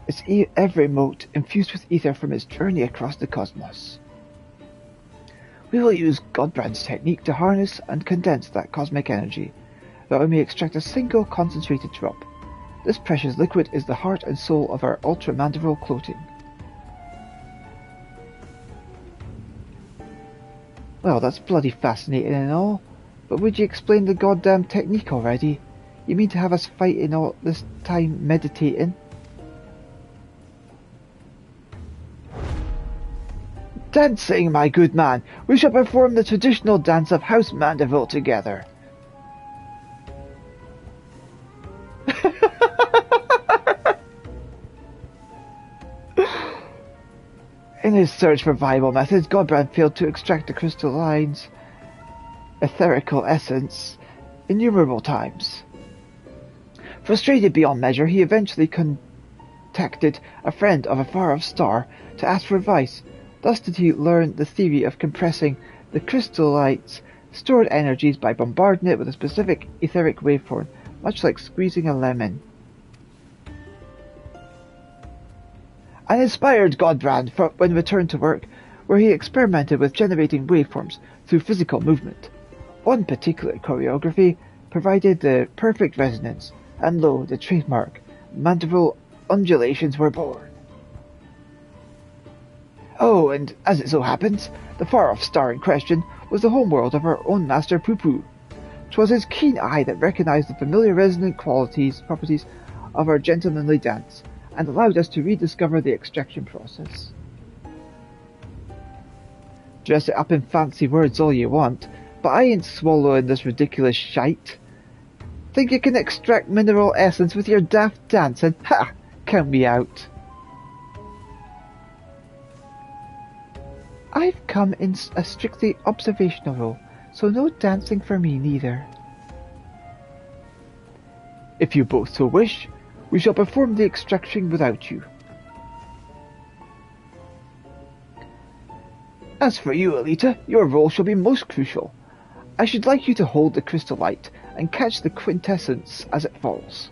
A: Its every mote infused with ether from its journey across the cosmos. We will use Godbrand's technique to harness and condense that cosmic energy, that we may extract a single concentrated drop. This precious liquid is the heart and soul of our ultra-mandrival clothing. Well, that's bloody fascinating and all, but would you explain the goddamn technique already? You mean to have us fighting all this time meditating? Dancing, my good man! We shall perform the traditional dance of House Mandeville together. In his search for viable methods, Godbrand failed to extract the crystalline's etherical essence innumerable times. Frustrated beyond measure, he eventually contacted a friend of a far-off star to ask for advice. Thus did he learn the theory of compressing the crystallite's stored energies by bombarding it with a specific etheric waveform, much like squeezing a lemon. I inspired Godbrand when returned to work, where he experimented with generating waveforms through physical movement. One particular choreography provided the perfect resonance, and lo, the trademark mandrival undulations were born. Oh, and as it so happens, the far-off star in question was the homeworld of our own Master Poo-Poo. 'Twas his keen eye that recognized the familiar resonant properties of our gentlemanly dance, and allowed us to rediscover the extraction process. Dress it up in fancy words all you want, but I ain't swallowing this ridiculous shite. Think you can extract mineral essence with your daft dancing? Ha! Count me out. I've come in a strictly observational role, so no dancing for me neither. If you both so wish, we shall perform the extraction without you. As for you, Elita, your role shall be most crucial. I should like you to hold the crystallite and catch the quintessence as it falls.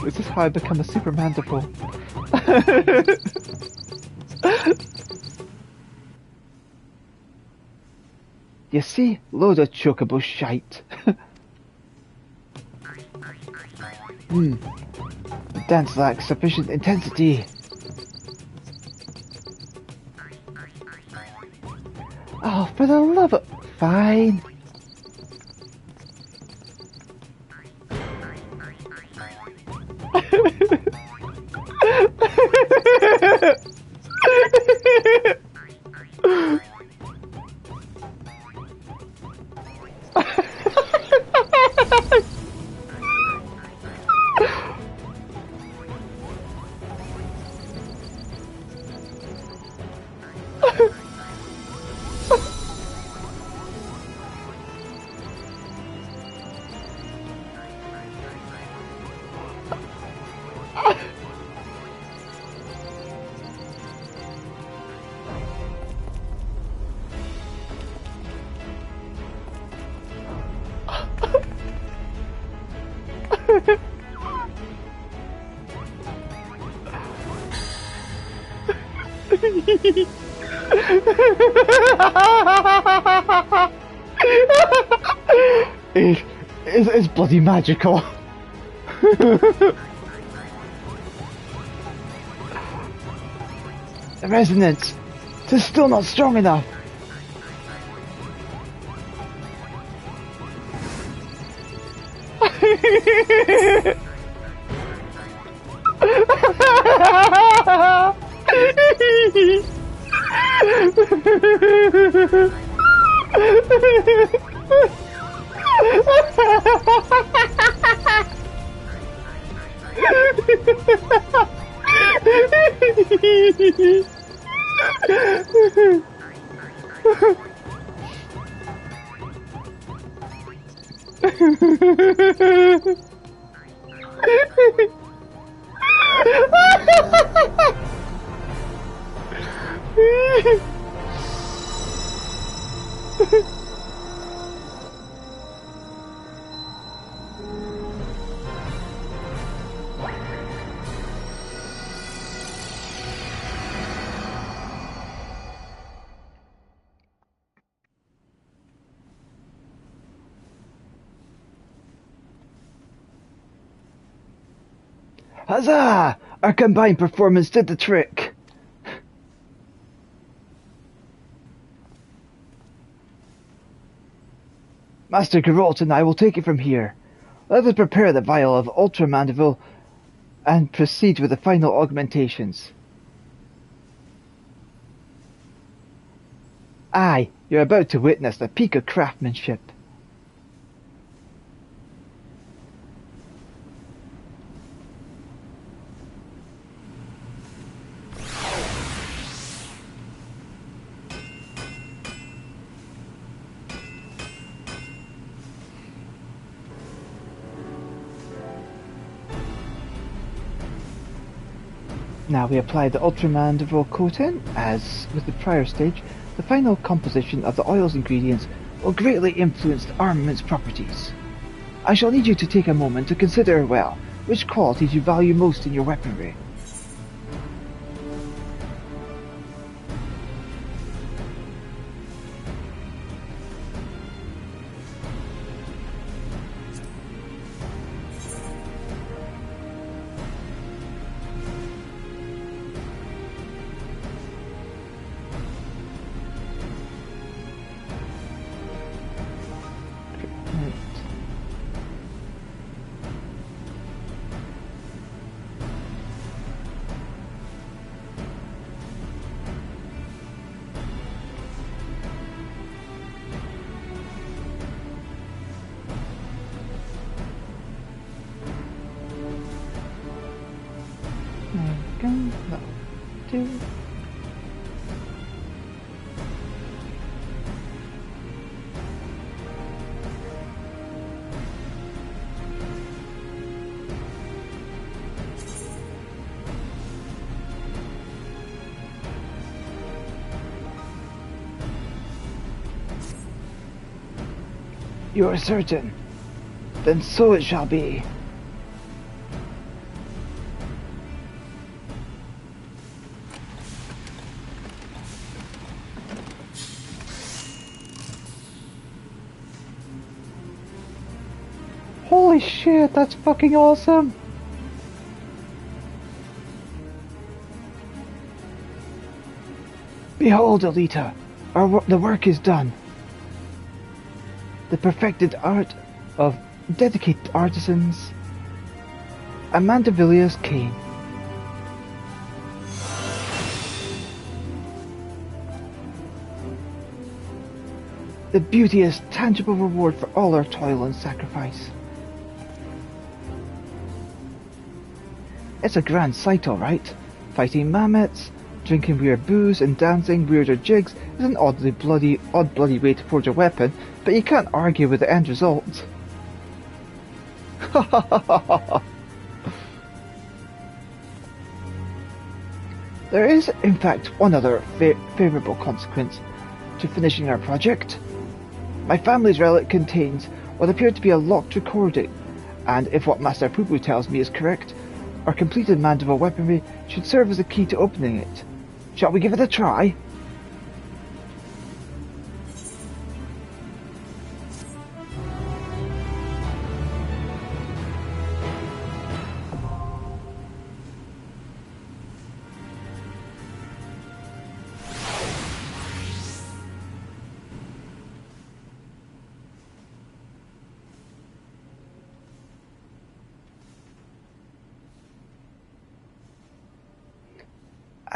A: Is this how I become a super mandible? You see, load of chocobo shite. The dance lacks sufficient intensity. Oh, for the love of... Fine. It's bloody magical. The resonance, it's still not strong enough. Huzzah! Our combined performance did the trick. Master Geralt and I will take it from here. Let us prepare the vial of Ultra Mandible and proceed with the final augmentations. Aye, you're about to witness the peak of craftsmanship. Now we apply the Ultramandible coating. As with the prior stage, the final composition of the oil's ingredients will greatly influence the armament's properties. I shall need you to take a moment to consider, well, which qualities you value most in your weaponry. You are certain? Then so it shall be.
B: Holy shit, that's fucking awesome!
A: Behold, Elita, the work is done. The perfected art of dedicated artisans, a Mandevillia's cane. The beauteous, tangible reward for all our toil and sacrifice. It's a grand sight, all right. Fighting mammoths, drinking weird booze, and dancing weirder jigs is an odd bloody way to forge a weapon, but you can't argue with the end result. There is, in fact, one other favourable consequence to finishing our project. My family's relic contains what appeared to be a locked recording, and if what Master Poo-Poo tells me is correct, our completed mandible weaponry should serve as a key to opening it. Shall we give it a try?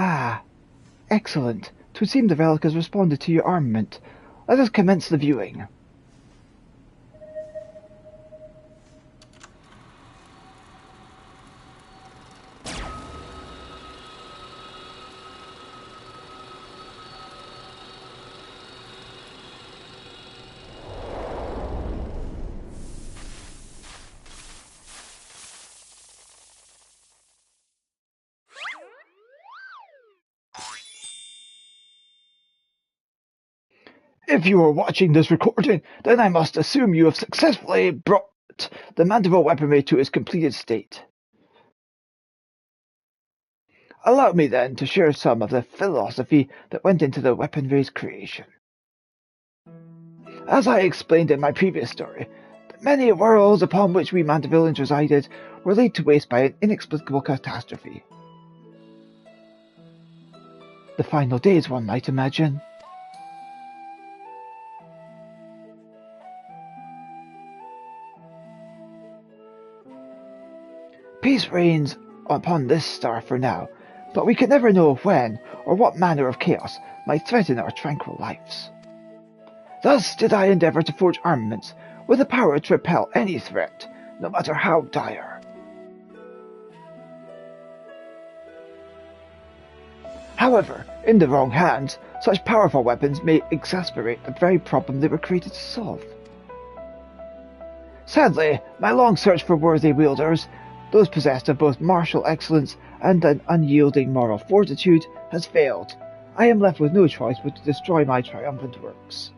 A: Ah, excellent. 'Twould seem the relic has responded to your armament. Let us commence the viewing. If you are watching this recording, then I must assume you have successfully brought the mandible weaponry to its completed state. Allow me then to share some of the philosophy that went into the weaponry's creation. As I explained in my previous story, the many worlds upon which we Mandevillians resided were laid to waste by an inexplicable catastrophe. The final days, one might imagine. Peace reigns upon this star for now, but we can never know when or what manner of chaos might threaten our tranquil lives. Thus did I endeavour to forge armaments with the power to repel any threat, no matter how dire. However, in the wrong hands, such powerful weapons may exacerbate the very problem they were created to solve. Sadly, my long search for worthy wielders, those possessed of both martial excellence and an unyielding moral fortitude, has failed. I am left with no choice but to destroy my triumphant works.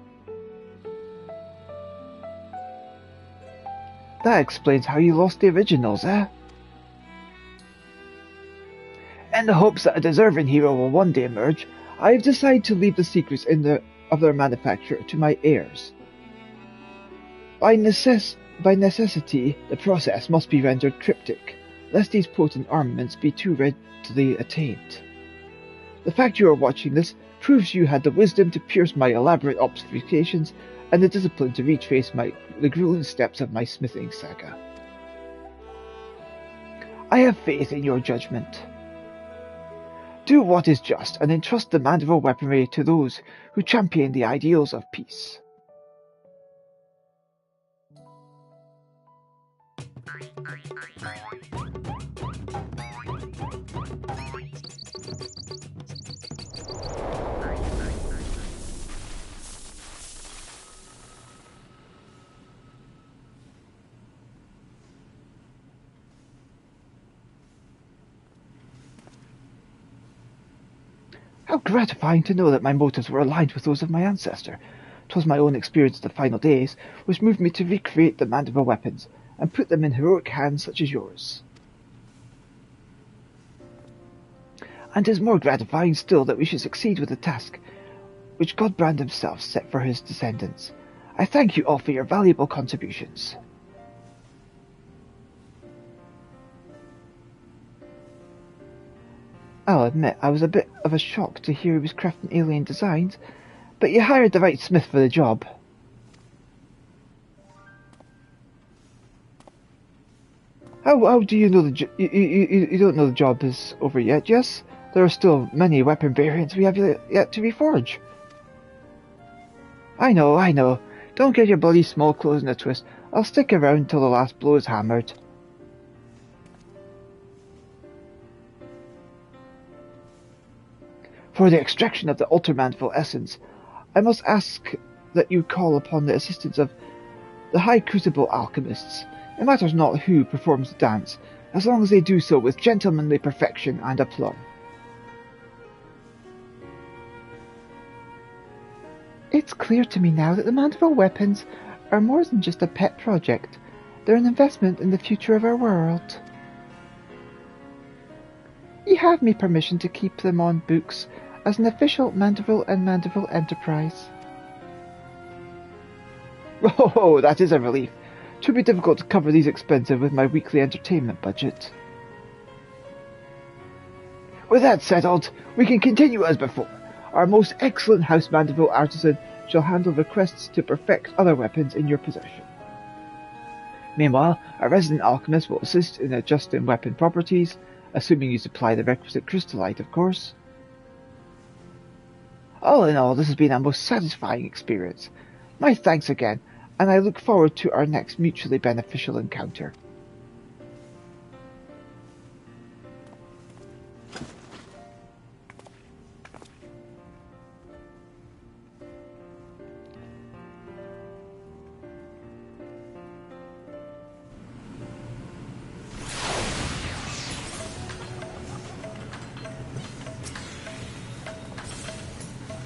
A: That explains how you lost the originals, eh? In the hopes that a deserving hero will one day emerge, I have decided to leave the secrets of their manufacture to my heirs. By necessity, the process must be rendered cryptic, lest these potent armaments be too readily attained. The fact you are watching this proves you had the wisdom to pierce my elaborate obfuscations and the discipline to retrace the grueling steps of my smithing saga. I have faith in your judgment. Do what is just and entrust the mandible weaponry to those who champion the ideals of peace. How gratifying to know that my motives were aligned with those of my ancestor. 'Twas my own experience of the final days which moved me to recreate the mandible weapons and put them in heroic hands such as yours. And 'tis more gratifying still that we should succeed with the task which Godbrand himself set for his descendants. I thank you all for your valuable contributions. I'll admit I was a bit of a shock to hear he was crafting alien designs, but you hired the right smith for the job. How do you know you don't know the job is over yet, yes? There are still many weapon variants we have yet to reforge. I know. Don't get your bloody small clothes in a twist. I'll stick around till the last blow is hammered. For the extraction of the ultramandible essence, I must ask that you call upon the assistance of the high crucible alchemists. It matters not who performs the dance, as long as they do so with gentlemanly perfection and aplomb.
B: It's clear to me now that the mandible weapons are more than just a pet project. They're an investment in the future of our world. You have me permission to keep them on books as an official mandible and mandible enterprise.
A: Oh, that is a relief. 'Twould be difficult to cover these expenses with my weekly entertainment budget. With that settled, we can continue as before. Our most excellent house mandible artisan shall handle requests to perfect other weapons in your possession. Meanwhile, our resident alchemist will assist in adjusting weapon properties, assuming you supply the requisite crystallite, of course. All in all, this has been a most satisfying experience. My thanks again, and I look forward to our next mutually beneficial encounter.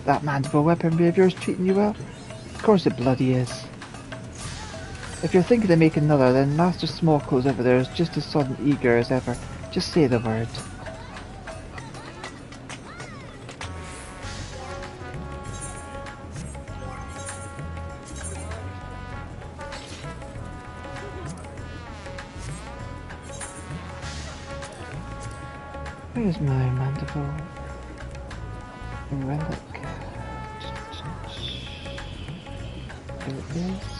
A: That mandible weaponry of yours treating you well? Of course it bloody is. If you're thinking of making another, then Master Smallclothes over there is just as sudden eager as ever. Just say the word. Where's my mandible relic? There it is.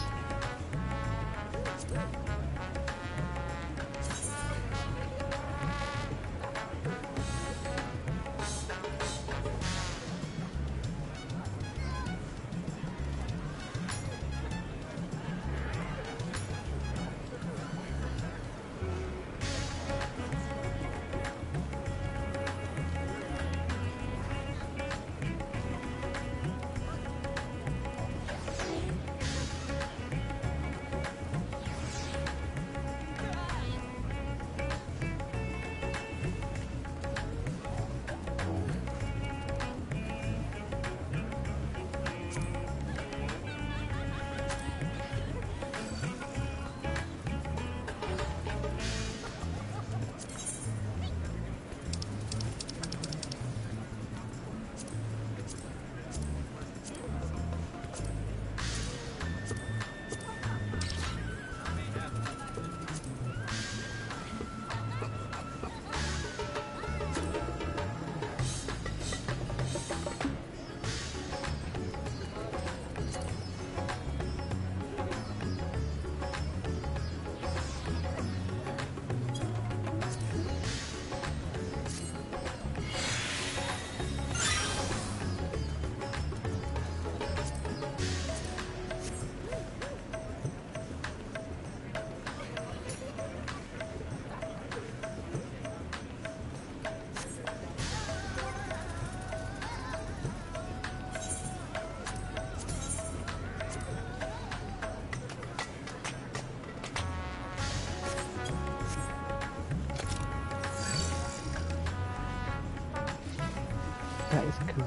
A: That is cool.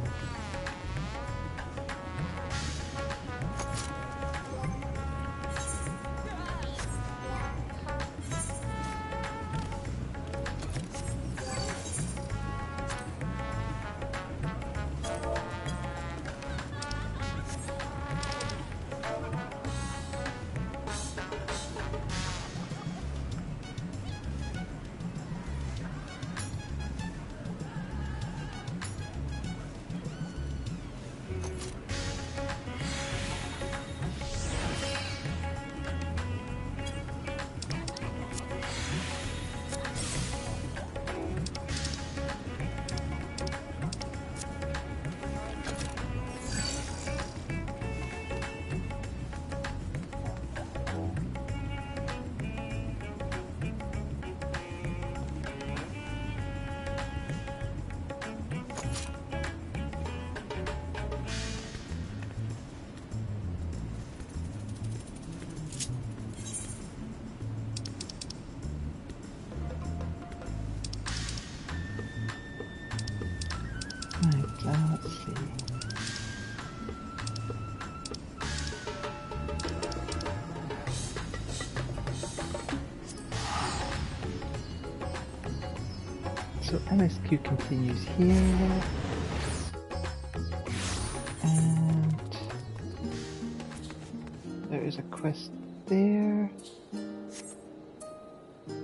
B: So MSQ continues here. And there is a quest there.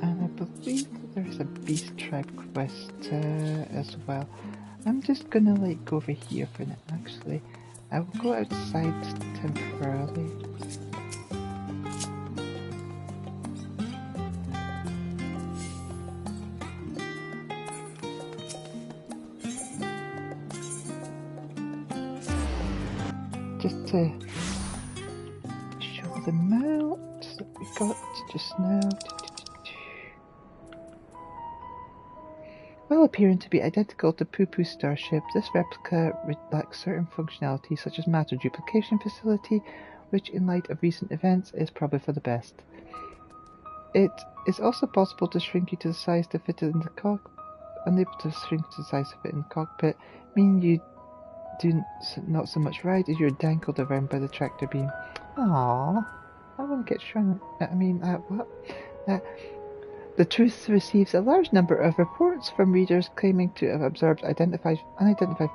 B: And I believe that there's a Beast Tribe quest as well. I'm just gonna like go over here for now actually. I will go outside temporarily. Just to show the mount that we got just now. While appearing to be identical to Poo Poo's starship, this replica lacks certain functionality such as matter duplication facility, which in light of recent events is probably for the best. It is also possible to shrink you to the size to fit it in the cockpit, unable to shrink to the size to fit in the cockpit, meaning you do not so much ride as you're dangled around by the tractor beam. Aww, I want to get shrunk. What? The Truth receives a large number of reports from readers claiming to have observed unidentified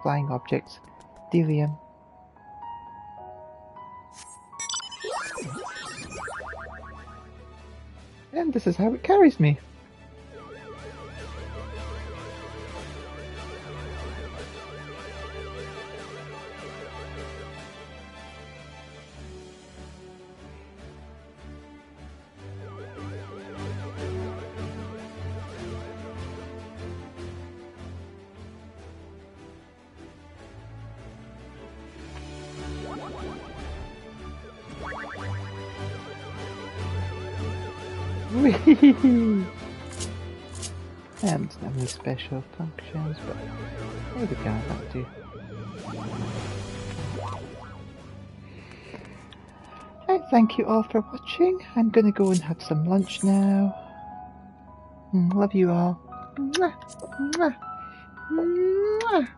B: flying objects. Delium. And this is how it carries me. And not any special functions, but there we go, that'll do. Right, thank you all for watching. I'm gonna go and have some lunch now. Love you all. Mwah, mwah, mwah.